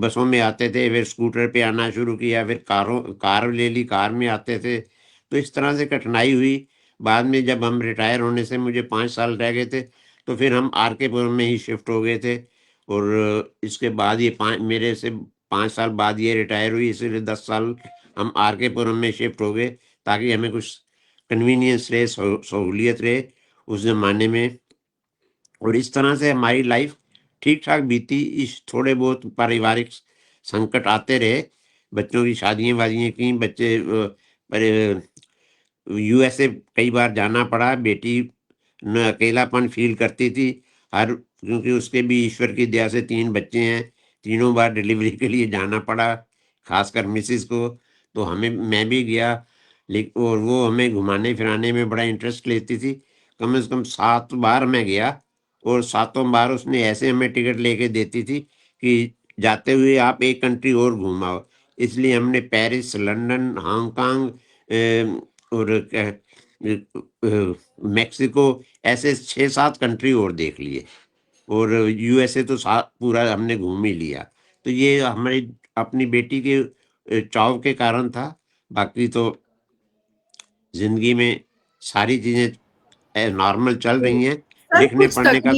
बसों में आते थे, फिर स्कूटर पे आना शुरू किया, फिर कार ले ली, कार में आते थे। तो इस तरह से कठिनाई हुई। बाद में जब हम रिटायर होने से मुझे 5 साल रह गए थे, तो फिर हम आर के पुरम में ही शिफ्ट हो गए थे और इसके बाद ये 5 मेरे से 5 साल बाद ये रिटायर हुई, इसलिए 10 साल हम आर के पुरम में शिफ्ट हो गए, ताकि हमें कुछ कन्वीनियंस रहे, सहूलियत रहे। उस ज़माने में और इस तरह से हमारी लाइफ ठीक ठाक बीती। इस थोड़े बहुत पारिवारिक संकट आते रहे, बच्चों की शादियां वादियां की, बच्चे यूएसए कई बार जाना पड़ा। बेटी न अकेलापन फील करती थी हर, क्योंकि उसके भी ईश्वर की दया से 3 बच्चे हैं, तीनों बार डिलीवरी के लिए जाना पड़ा, खासकर मिसिस को। तो हमें, मैं भी गया, लेकिन और वो हमें घुमाने फिराने में बड़ा इंटरेस्ट लेती थी। कम से कम 7 बार मैं गया, और सातों बार उसने ऐसे हमें टिकट लेके देती थी कि जाते हुए आप एक कंट्री और घुमाओ। इसलिए हमने पेरिस, लंदन, हांगकांग और मेक्सिको, ऐसे 6-7 कंट्री और देख लिए। और यूएसए तो पूरा हमने घूम ही लिया। तो ये हमारी अपनी बेटी के चाव के कारण था। बाकी तो जिंदगी में सारी चीजें नॉर्मल चल जी। रही हैं। सर लिखने पढ़ने का,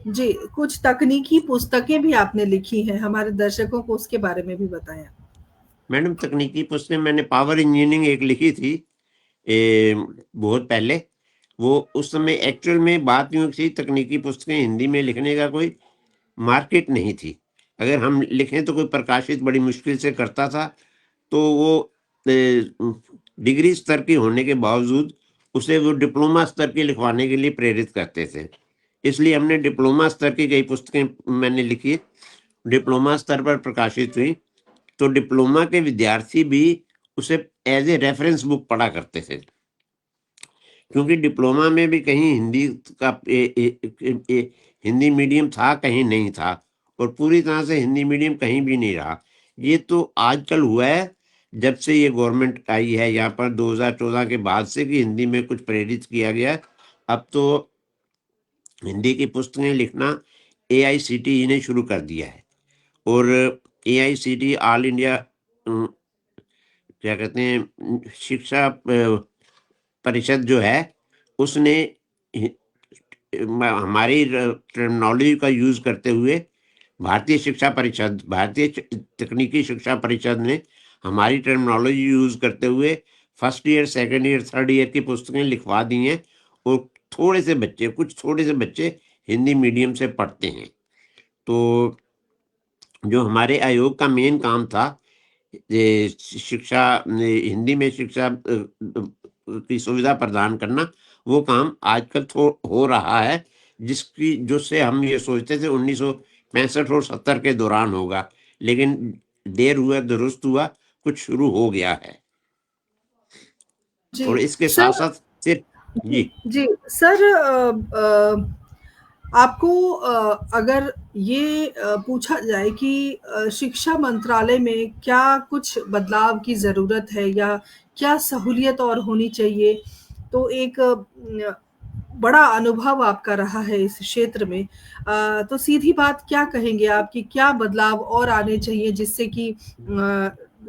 जी, कुछ तकनीकी पुस्तकें भी आपने लिखी हैं, हमारे दर्शकों को उसके बारे में भी बताएँ आप। मैडम तकनीकी पुस्तकें मैंने पावर इंजीनियरिंग एक लिखी थी बहुत पहले। वो उस समय एक्चुअल में बात यूं थी, तकनीकी पुस्तकें हिंदी में लिखने का कोई मार्केट नहीं थी। अगर हम लिखें तो कोई प्रकाशित बड़ी मुश्किल से करता था। तो वो डिग्री स्तर की होने के बावजूद उसे वो डिप्लोमा स्तर की लिखवाने के लिए प्रेरित करते थे। इसलिए हमने डिप्लोमा स्तर की कई पुस्तकें मैंने लिखी, डिप्लोमा स्तर पर प्रकाशित हुई। तो डिप्लोमा के विद्यार्थी भी उसे एज ए रेफरेंस बुक पढ़ा करते थे, क्योंकि डिप्लोमा में भी कहीं हिंदी का हिंदी मीडियम था, कहीं नहीं था, और पूरी तरह से हिंदी मीडियम कहीं भी नहीं रहा। ये तो आजकल हुआ है, जब से ये गवर्नमेंट आई है यहाँ पर 2014 के बाद से, कि हिंदी में कुछ प्रेरित किया गया। अब तो हिंदी की पुस्तकें लिखना एआईसीटीई ने शुरू कर दिया है। और एआईसीटीई ऑल इंडिया क्या कहते हैं, शिक्षा परिषद जो है, उसने हमारी टर्मिनोलॉजी का यूज करते हुए, भारतीय शिक्षा परिषद, भारतीय तकनीकी शिक्षा परिषद ने हमारी टर्मिनोलॉजी यूज करते हुए first year, second year, third year की पुस्तकें लिखवा दी हैं। और कुछ थोड़े से बच्चे हिंदी मीडियम से पढ़ते हैं। तो जो हमारे आयोग का मेन काम था, ये शिक्षा, हिंदी में शिक्षा की सुविधा प्रदान करना, वो काम आजकल हो रहा है, जिसकी जो से हम ये सोचते थे 1965 और 70 के दौरान होगा। लेकिन देर हुआ दुरुस्त हुआ, कुछ शुरू हो गया है। जी, और इसके साथ सर। साथ सिर्फ, जी, जी जी। सर, आपको अगर ये पूछा जाए कि शिक्षा मंत्रालय में क्या कुछ बदलाव की ज़रूरत है या क्या सहूलियत और होनी चाहिए? तो एक बड़ा अनुभव आपका रहा है इस क्षेत्र में। तो सीधी बात क्या कहेंगे आप कि क्या बदलाव और आने चाहिए जिससे कि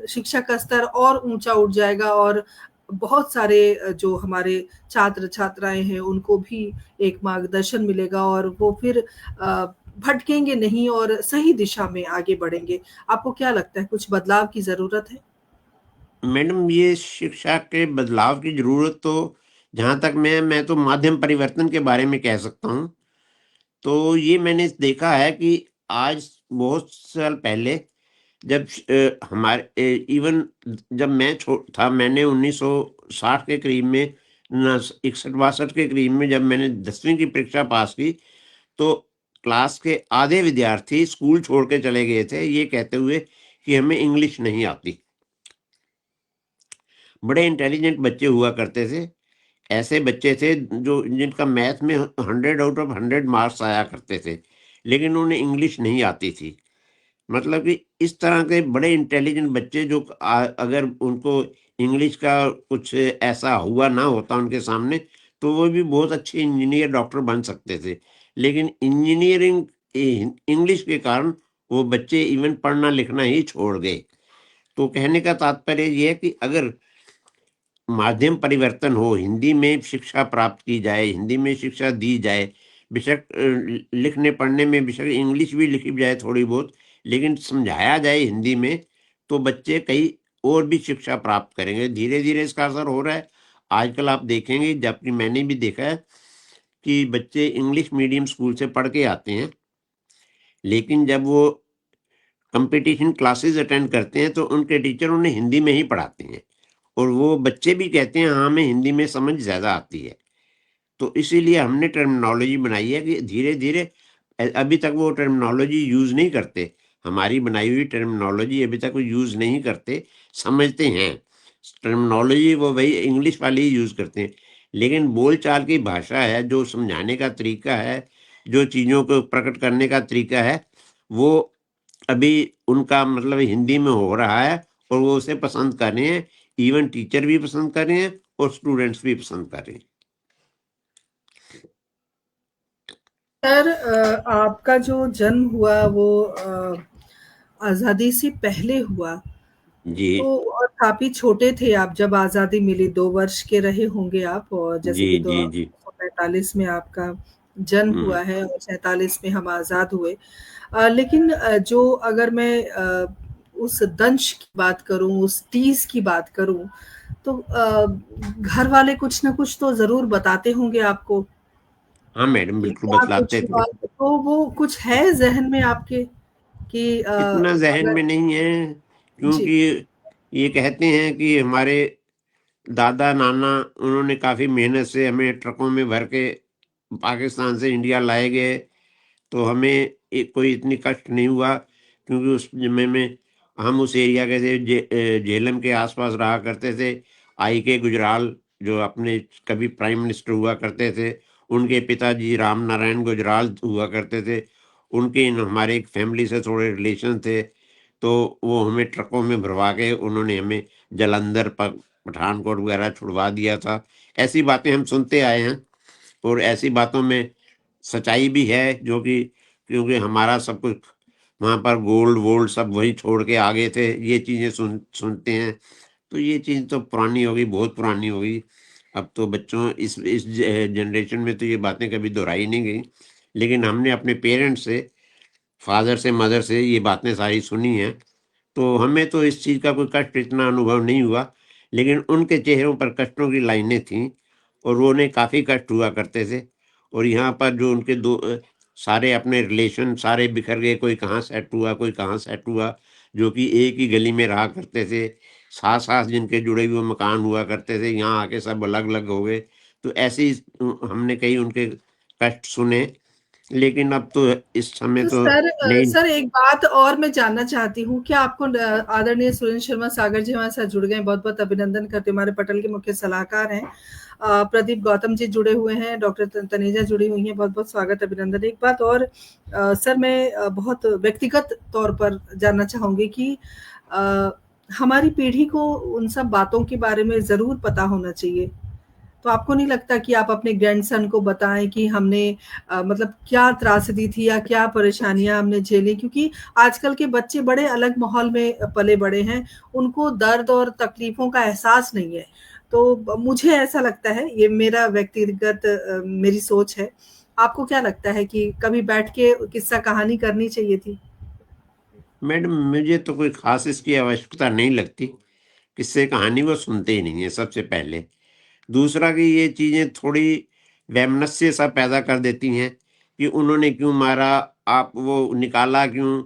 शिक्षा का स्तर और ऊँचा उठ जाएगा और बहुत सारे जो हमारे छात्र-छात्राएँ हैं उनको भी एक मार्गदर्शन मिलेगा और वो फिर भटकेंगे नहीं और सही दिशा में आगे बढ़ेंगे। आपको क्या लगता है कुछ बदलाव की ज़रूरत है? मैडम, ये शिक्षा के बदलाव की जरूरत तो, जहाँ तक मैं तो माध्यम परिवर्तन के बारे में कह सकता हूँ। तो ये मैंने देखा है कि आज बहुत साल पहले, जब हमारे इवन जब मैं था, मैंने 1960 के करीब में, न 61-62 के करीब में, जब मैंने 10वीं की परीक्षा पास की, तो क्लास के आधे विद्यार्थी स्कूल छोड़ के चले गए थे, ये कहते हुए कि हमें इंग्लिश नहीं आती। बड़े इंटेलिजेंट बच्चे हुआ करते थे, ऐसे बच्चे थे जो जिनका मैथ में 100 आउट ऑफ 100 मार्क्स आया करते थे, लेकिन उन्हें इंग्लिश नहीं आती थी। मतलब कि इस तरह के बड़े इंटेलिजेंट बच्चे, जो अगर उनको इंग्लिश का कुछ ऐसा हुआ ना होता उनके सामने, तो वो भी बहुत अच्छे इंजीनियर, डॉक्टर बन सकते थे। लेकिन इंजीनियरिंग इंग्लिश के कारण वो बच्चे इवन पढ़ना लिखना ही छोड़ गए। तो कहने का तात्पर्य ये है कि अगर माध्यम परिवर्तन हो, हिंदी में शिक्षा प्राप्त की जाए, हिंदी में शिक्षा दी जाए, बेशक लिखने पढ़ने में बेशक इंग्लिश भी लिखी जाए थोड़ी बहुत, लेकिन समझाया जाए हिंदी में, तो बच्चे कई और भी शिक्षा प्राप्त करेंगे। धीरे धीरे इसका असर हो रहा है। आजकल आप देखेंगे, जबकि मैंने भी देखा है कि बच्चे इंग्लिश मीडियम स्कूल से पढ़ के आते हैं, लेकिन जब वो कंपटीशन क्लासेस अटेंड करते हैं तो उनके टीचर उन्हें हिंदी में ही पढ़ाते हैं, और वो बच्चे भी कहते हैं हाँ हमें हिंदी में समझ ज़्यादा आती है। तो इसीलिए हमने टर्मिनोलॉजी बनाई है कि धीरे-धीरे अभी तक वो टर्मिनोलॉजी यूज़ नहीं करते। हमारी बनाई हुई टर्मिनोलॉजी अभी तक वो यूज़ नहीं करते, समझते हैं। टर्मिनोलॉजी वो वही इंग्लिश वाली ही यूज़ करते हैं। लेकिन बोलचाल की भाषा है, जो समझाने का तरीका है, जो चीज़ों को प्रकट करने का तरीका है, वो अभी उनका मतलब हिंदी में हो रहा है और वो उसे पसंद कर रहे हैं। इवन टीचर भी पसंद कर रहे हैं और स्टूडेंट्स भी पसंद कर रहे हैं। सर आपका जो जन्म हुआ वो आज़ादी से पहले हुआ, जी, तो और काफ़ी छोटे थे आप जब आज़ादी मिली, 2 वर्ष के रहे होंगे आप, और जैसे जी, कि जी, जी। 1945 में आपका जन्म हुँ। हुआ है और 47 में हम आज़ाद हुए। लेकिन जो अगर मैं उस दंश की बात करूँ, उस टीज़ की बात करूँ, तो घर वाले कुछ न कुछ तो ज़रूर बताते होंगे आपको हाँ मैडम, कि बिल्कुल क्या कुछ बतलाते थे। हुआ? तो वो कुछ है ज़हन में आपके कि इतना ज़हन अगर में नहीं है, जी, क्योंकि ये कहते हैं कि हमारे दादा-नाना उन्होंने काफ़ी मेहनत से हमें ट्रकों में भर के पाकिस्तान से इंडिया लाए गए, तो हमें कोई इतनी कष्ट नहीं हुआ, क्योंकि उस समय में हम उस एरिया के थे, झेलम के आस-पास रहा करते थे। आई के गुजराल जो अपने कभी प्राइम मिनिस्टर हुआ करते थे, उनके पिताजी राम नारायण गुजराल हुआ करते थे। उनके हमारे एक फैमिली से थोड़े रिलेशन थे, तो वो हमें ट्रकों में भरवा के उन्होंने हमें जालंधर, पठानकोट वगैरह छुड़वा दिया था। ऐसी बातें हम सुनते आए हैं, और ऐसी बातों में सच्चाई भी है, जो कि क्योंकि हमारा सब कुछ वहाँ पर गोल्ड-वोल्ड सब वहीं छोड़ के आ गए थे, ये चीज़ें सुनते हैं। तो ये चीज़ तो पुरानी हो गई, बहुत पुरानी हो गई। अब तो बच्चों इस जनरेशन में तो ये बातें कभी दोहराई नहीं गई। लेकिन हमने अपने पेरेंट्स से, फादर से, मदर से ये बातें सारी सुनी हैं। तो हमें तो इस चीज़ का कोई कष्ट इतना अनुभव नहीं हुआ, लेकिन उनके चेहरों पर कष्टों की लाइनें थीं, और वो उन्हें काफ़ी कष्ट हुआ करते थे। और यहाँ पर जो उनके सारे अपने रिलेशन सारे बिखर गए, कोई कहाँ सेट हुआ, कोई कहाँ सेट हुआ, जो कि एक ही गली में रहा करते थे। साथ-साथ जिनके जुड़े हुए मकान हुआ करते थे, यहाँ आके सब अलग-अलग हो गए। तो ऐसे ही हमने कई उनके कष्ट सुने, लेकिन अब तो इस समय तो तो नहीं। सर एक बात और मैं जानना चाहती हूँ, क्या आपको आदरणीय सुरेंद्र शर्मा सागर जी हमारे साथ जुड़ गए हैं, बहुत-बहुत अभिनंदन करते हैं, हमारे पटल के मुख्य सलाहकार हैं। प्रदीप गौतम जी जुड़े हुए हैं, डॉक्टर तनेजा जुड़ी हुई हैं, बहुत-बहुत स्वागत अभिनंदन। एक बात और सर मैं बहुत व्यक्तिगत तौर पर जानना चाहूँगी कि अ, हमारी पीढ़ी को उन सब बातों के बारे में ज़रूर पता होना चाहिए। तो आपको नहीं लगता कि आप अपने ग्रैंडसन को बताएँ कि हमने मतलब क्या त्रासदी थी या क्या परेशानियाँ हमने झेली? क्योंकि आजकल के बच्चे बड़े अलग माहौल में पले-बड़े हैं, उनको दर्द और तकलीफ़ों का एहसास नहीं है। तो मुझे ऐसा लगता है, ये मेरा व्यक्तिगत मेरी सोच है। आपको क्या लगता है कि कभी बैठ के किस्सा कहानी करनी चाहिए थी? मैडम, मुझे तो कोई ख़ास इसकी आवश्यकता नहीं लगती। किस्से कहानी वो सुनते ही नहीं हैं सबसे पहले। दूसरा कि ये चीज़ें थोड़ी वैमनस्य सा पैदा कर देती हैं कि उन्होंने क्यों मारा, आप वो निकाला क्यों?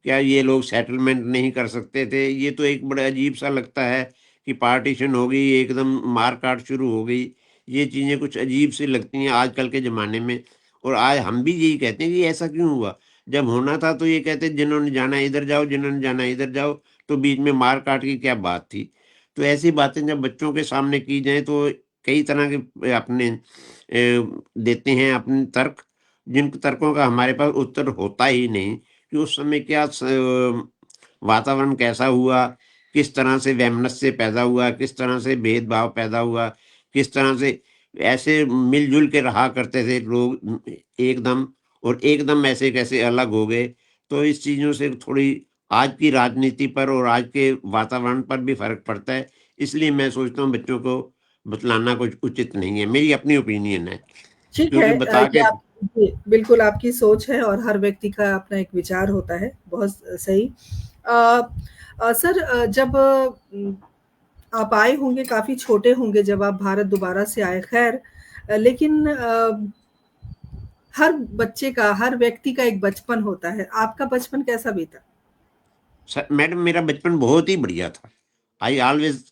क्या ये लोग सेटलमेंट नहीं कर सकते थे? ये तो एक बड़ा अजीब-सा लगता है कि पार्टीशन हो गई, एकदम मार-काट शुरू हो गई। ये चीज़ें कुछ अजीब-सी लगती हैं आजकल के ज़माने में, और आज हम भी यही कहते हैं कि ऐसा क्यों हुआ? जब होना था तो ये कहते जिन्होंने जाना है इधर जाओ, जिन्होंने जाना है इधर जाओ, तो बीच में मार-काट की क्या बात थी? तो ऐसी बातें जब बच्चों के सामने की जाएँ तो कई तरह के अपने देते हैं अपने तर्क, जिन तर्कों का हमारे पास उत्तर होता ही नहीं कि उस समय क्या वातावरण कैसा हुआ, किस तरह से वैमनस्य पैदा हुआ, किस तरह से भेदभाव पैदा हुआ, किस तरह से ऐसे मिल-जुल के रहा करते थे लोग एकदम, और एकदम ऐसे कैसे अलग हो गए। तो इस चीज़ों से थोड़ी आज की राजनीति पर और आज के वातावरण पर भी फ़र्क पड़ता है। इसलिए मैं सोचता हूँ बच्चों को बतलाना कुछ उचित नहीं है, मेरी अपनी ओपिनियन है। ठीक है क्योंकि बता ये के आप जी, बिल्कुल आपकी सोच है और हर व्यक्ति का अपना एक विचार होता है, बहुत सही। अ सर जब आप आए होंगे, काफ़ी छोटे होंगे जब आप भारत दोबारा से आए। ख़ैर लेकिन हर बच्चे का, हर व्यक्ति का एक बचपन होता है। आपका बचपन कैसा बीता? मैडम मेरा बचपन बहुत ही बढ़िया था। आई ऑलवेज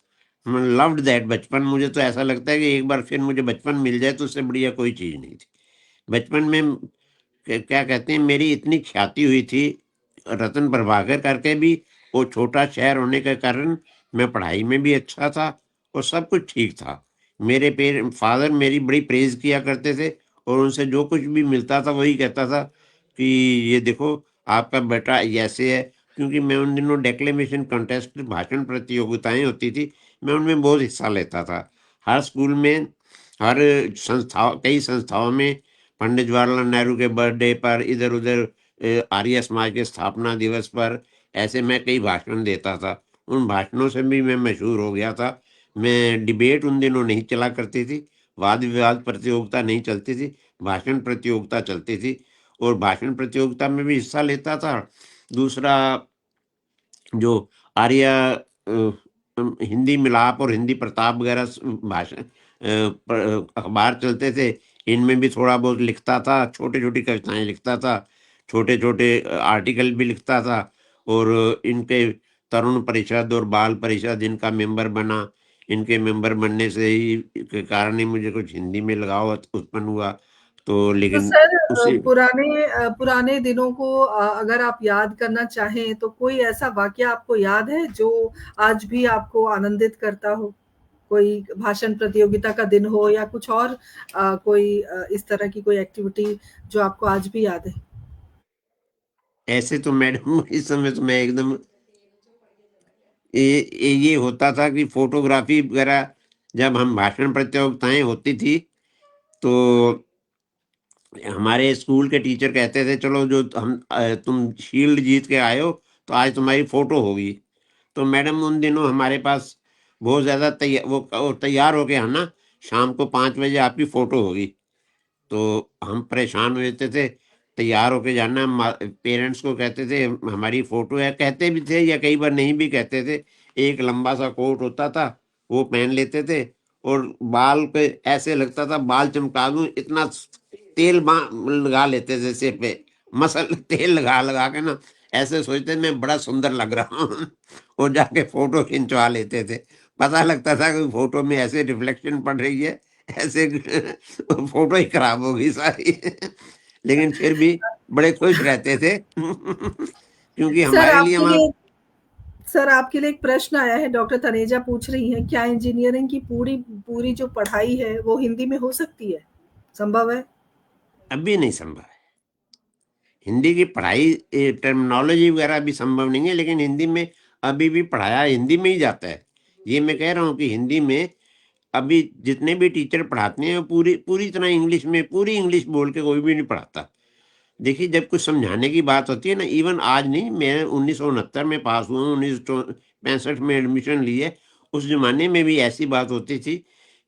लव्ड दैट बचपन। मुझे तो ऐसा लगता है कि एक बार फिर मुझे बचपन मिल जाए तो उससे बढ़िया कोई चीज़ नहीं थी। बचपन में क्या कहते हैं, मेरी इतनी ख्याति हुई थी रतन प्रभाकर करके भी। वो छोटा शहर होने के कारण मैं पढ़ाई में भी अच्छा था और सब कुछ ठीक था। मेरे फादर मेरी बड़ी प्रेज किया करते थे और उनसे जो कुछ भी मिलता था वही कहता था कि ये देखो आपका बेटा ऐसे है। क्योंकि मैं उन दिनों डेक्लेमेशन कंटेस्ट, भाषण प्रतियोगिताएं होती थी, मैं उनमें बहुत हिस्सा लेता था। हर स्कूल में, हर कई संस्थाओं में, पंडित जवाहरलाल नेहरू के बर्थडे पर, इधर उधर आर्य समाज के स्थापना दिवस पर, ऐसे मैं कई भाषण देता था। उन भाषणों से भी मैं मशहूर हो गया था। मैं डिबेट उन दिनों नहीं चला करती थी, वाद विवाद प्रतियोगिता नहीं चलती थी, भाषण प्रतियोगिता चलती थी। और भाषण प्रतियोगिता में भी हिस्सा लेता था। दूसरा, जो आर्य हिंदी मिलाप और हिंदी प्रताप वगैरह भाषण अखबार चलते थे, इनमें भी थोड़ा बहुत लिखता था। छोटी छोटी कविताएं लिखता था, छोटे छोटे आर्टिकल भी लिखता था। और इनके तरुण परिषद और बाल परिषद, इनका मेंबर बना। इनके मेंबर बनने से ही के कारण ही मुझे कुछ हिंदी में लगाव उत्पन्न हुआ। तो तो लेकिन सर उसी पुराने दिनों को अगर आप याद करना चाहें तो कोई ऐसा वाकया आपको याद है जो आज भी आपको आनंदित करता हो? कोई भाषण प्रतियोगिता का दिन हो या कुछ और कोई इस तरह की कोई एक्टिविटी जो आपको आज भी याद है? ऐसे तो मैडम इस समय तो मैं एकदम ये होता था कि फोटोग्राफी वगैरह, जब हम भाषण प्रतियोगिताएं होती थी तो हमारे स्कूल के टीचर कहते थे चलो जो तुम शील्ड जीत के आए हो तो आज तुम्हारी फोटो होगी। तो मैडम उन दिनों हमारे पास बहुत ज़्यादा वो तैयार हो के आना, शाम को 5 बजे आपकी फ़ोटो होगी। तो हम परेशान हो जाते थे, तैयार होके जाना। पेरेंट्स को कहते थे हमारी फोटो है, कहते भी थे या कई बार नहीं भी कहते थे। एक लंबा सा कोट होता था, वो पहन लेते थे। और बाल पे ऐसे लगता था बाल चमका दूं, इतना तेल लगा लेते थे सिर पे, मसल तेल लगा लगा के ना, ऐसे सोचते मैं बड़ा सुंदर लग रहा हूँ। और जाके फोटो खिंचवा लेते थे। पता लगता था कि फोटो में ऐसे रिफ्लेक्शन पड़ रही है, ऐसे फोटो ही खराब हो गई सारी। लेकिन फिर भी बड़े खुश रहते थे क्योंकि सर हमारे लिए आपके वहाँ लिए सर आपके लिए एक प्रश्न आया है, डॉक्टर तनेजा पूछ रही हैं, क्या इंजीनियरिंग की पूरी पूरी जो पढ़ाई है वो हिंदी में हो सकती है? संभव है? अभी नहीं संभव है। हिंदी की पढ़ाई, टर्मिनोलॉजी वगैरह भी संभव नहीं है, लेकिन हिंदी में अभी भी पढ़ाया हिंदी में ही जाता है। ये मैं कह रहा हूँ कि हिंदी में अभी जितने भी टीचर पढ़ाते हैं वो पूरी पूरी तरह इंग्लिश में, पूरी इंग्लिश बोल के कोई भी नहीं पढ़ाता। देखिए जब कुछ समझाने की बात होती है ना, इवन आज नहीं, मैं 1969 में पास हुआ हूँ, 1965 में एडमिशन ली है। उस जमाने में भी ऐसी बात होती थी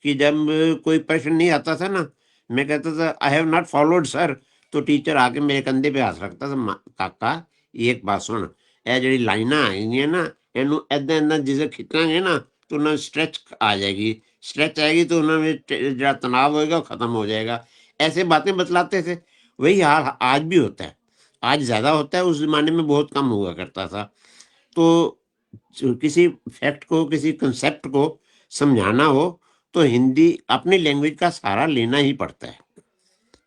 कि जब कोई प्रश्न नहीं आता था ना, मैं कहता था I have not followed sir. तो टीचर आके मेरे कंधे पे हाथ रखता था, काका ये एक बात सुन, ਇਹ ਜਿਹੜੀ ਲਾਈਨਾਂ ਆਏਗੀਆਂ ना, ਇਹਨੂੰ ਏਦਾਂ ਏਦਾਂ ਜਿਵੇਂ खिंचांगे ना तो ना स्ट्रेच आ जाएगी। स्ट्रेच आएगी तो उन्होंने जो तनाव होएगा वो खत्म हो जाएगा। ऐसे बातें बतलाते थे। वही हाल आज भी होता है। आज ज़्यादा होता है, उस ज़माने में बहुत कम हुआ करता था। तो किसी फैक्ट को, किसी कंसेप्ट को समझाना हो तो हिंदी अपनी लैंग्वेज का सहारा लेना ही पड़ता है।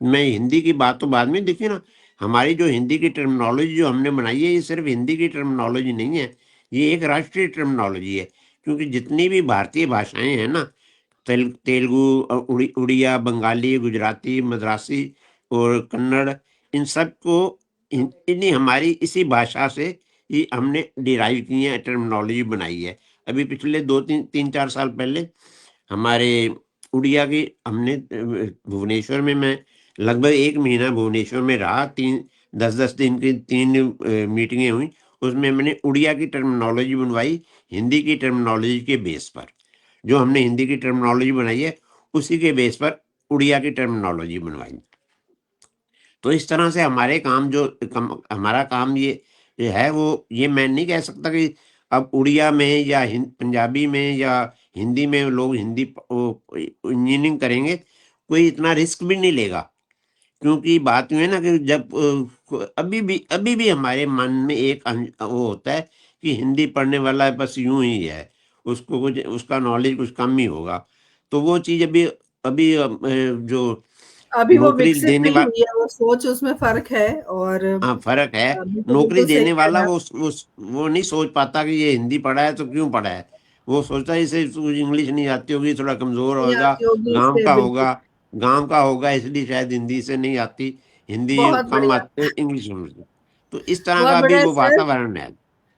मैं हिंदी की बात तो बाद में, देखिए ना, हमारी जो हिंदी की टर्मिनोलॉजी जो हमने बनाई है, ये सिर्फ हिंदी की टर्मिनोलॉजी नहीं है, ये एक राष्ट्रीय टर्मिनोलॉजी है। क्योंकि जितनी भी भारतीय भाषाएं हैं ना, तेलुगु, उड़िया, बंगाली, गुजराती, मद्रासी और कन्नड़, इन सब को इन्हीं हमारी इसी भाषा से ही हमने डिराइव की है, टर्मिनोलॉजी बनाई है। अभी पिछले 2 3 4 साल पहले हमारे उड़िया की हमने भुवनेश्वर में, मैं लगभग 1 महीना भुवनेश्वर में रहा। 10 10 दिन की 3 मीटिंगें हुई। उसमें मैंने उड़िया की टर्मिनोलॉजी बनवाई, हिंदी की टर्मिनोलॉजी के बेस पर। जो हमने हिंदी की टर्मिनोलॉजी बनाई है उसी के बेस पर उड़िया की टर्मिनोलॉजी बनवाई। तो इस तरह से हमारे काम जो हमारा काम ये है, वो ये मैं नहीं कह सकता कि अब उड़िया में या पंजाबी में या हिंदी में लोग हिंदी इंजीनियरिंग करेंगे। कोई इतना रिस्क भी नहीं लेगा, क्योंकि बात यूँ है ना कि जब अभी भी हमारे मन में एक वो होता है कि हिंदी पढ़ने वाला बस यूँ ही है, उसको कुछ उसका नॉलेज कुछ कम ही होगा। तो वो चीज़ अभी अभी जो अभी वो नौकरी विकसित देने नहीं वा हुई है, वो सोच उसमें फ़र्क है और हाँ, फ़र्क है। बिल्कुल, नौकरी बिल्कुल सही देने कह रहे वाला हैं आप। वो नहीं सोच पाता कि ये हिंदी पढ़ा है तो क्यों पढ़ा है। वो सोचता है इसे तो इंग्लिश नहीं आती होगी, थोड़ा कमज़ोर नहीं होगा, आती होगी इसलिए बिल्कुल, गाँव का होगा इसलिए शायद हिंदी इसे नहीं आती, हिंदी बहुत कम बढ़िया, आती है, इंग्लिश समझती। तो इस तरह बहुत का अभी बढ़िया वो सर। वातावरण है।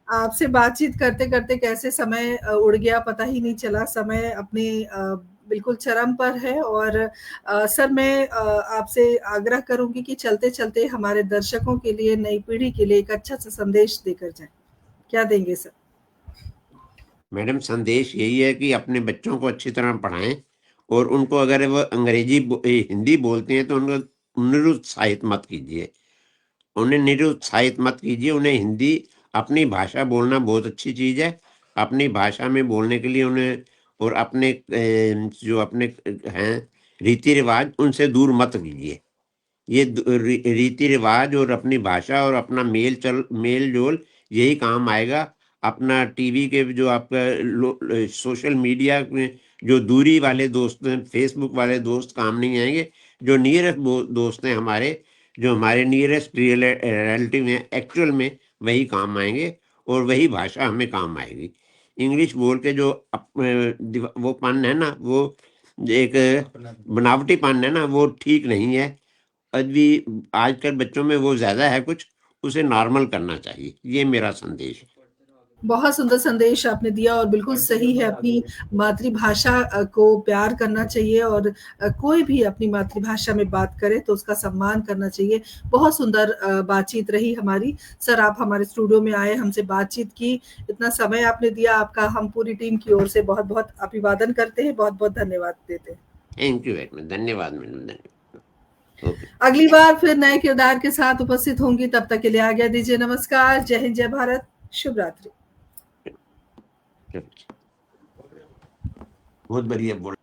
आपसे बातचीत करते-करते कैसे समय उड़ गया पता ही नहीं चला। समय अपनी बिल्कुल चरम पर है और सर मैं आपसे आग्रह करूँगी कि चलते-चलते हमारे दर्शकों के लिए, नई पीढ़ी के लिए एक अच्छा-सा संदेश देकर जाएँ। क्या देंगे सर? मैडम संदेश यही है कि अपने बच्चों को अच्छी तरह पढ़ाएँ और उनको अगर वो हिंदी बोलते हैं तो उनको निरुत्साहित मत कीजिए। उन्हें निरुत्साहित मत कीजिए, उन्हें हिंदी अपनी भाषा बोलना बहुत अच्छी चीज़ है। अपनी भाषा में बोलने के लिए उन्हें और अपने जो अपने हैं रीति-रिवाज उनसे दूर मत कीजिए। ये रीति-रिवाज और अपनी भाषा और अपना मेल-जोल यही काम आएगा। अपना टीवी के जो आपका सोशल मीडिया में जो दूरी वाले दोस्त हैं, फ़ेसबुक वाले दोस्त काम नहीं आएँगे। जो नियरेस्ट दोस्त हैं हमारे, जो हमारे नियरेस्ट रिलेटिव हैं, एक्चुअल में वही काम आएँगे और वही भाषा हमें काम आएगी। इंग्लिश बोल के जो वोपन है ना, वो एक बनावटीपन है ना, वो ठीक नहीं है। अभी आजकल बच्चों में वो ज़्यादा है कुछ, उसे नॉर्मल करना चाहिए, ये मेरा संदेश है। बहुत सुंदर संदेश आपने दिया और बिल्कुल सही है, अपनी मातृभाषा को प्यार करना चाहिए और कोई भी अपनी मातृभाषा में बात करे तो उसका सम्मान करना चाहिए। बहुत सुंदर बातचीत रही हमारी। सर आप हमारे स्टूडियो में आए, हमसे बातचीत की, इतना समय आपने दिया, आपका हम पूरी टीम की ओर से बहुत-बहुत अभिवादन करते हैं, बहुत-बहुत धन्यवाद देते हैं। थैंक यू वेरी मच, धन्यवाद मैडम, धन्यवाद। ओके, अगली बार फिर नए किरदार के साथ उपस्थित होंगी, तब तक के लिए आज्ञा दीजिए। नमस्कार, जय हिंद, जय भारत, शुभ रात्रि। चलो। बहुत बढ़िया बोल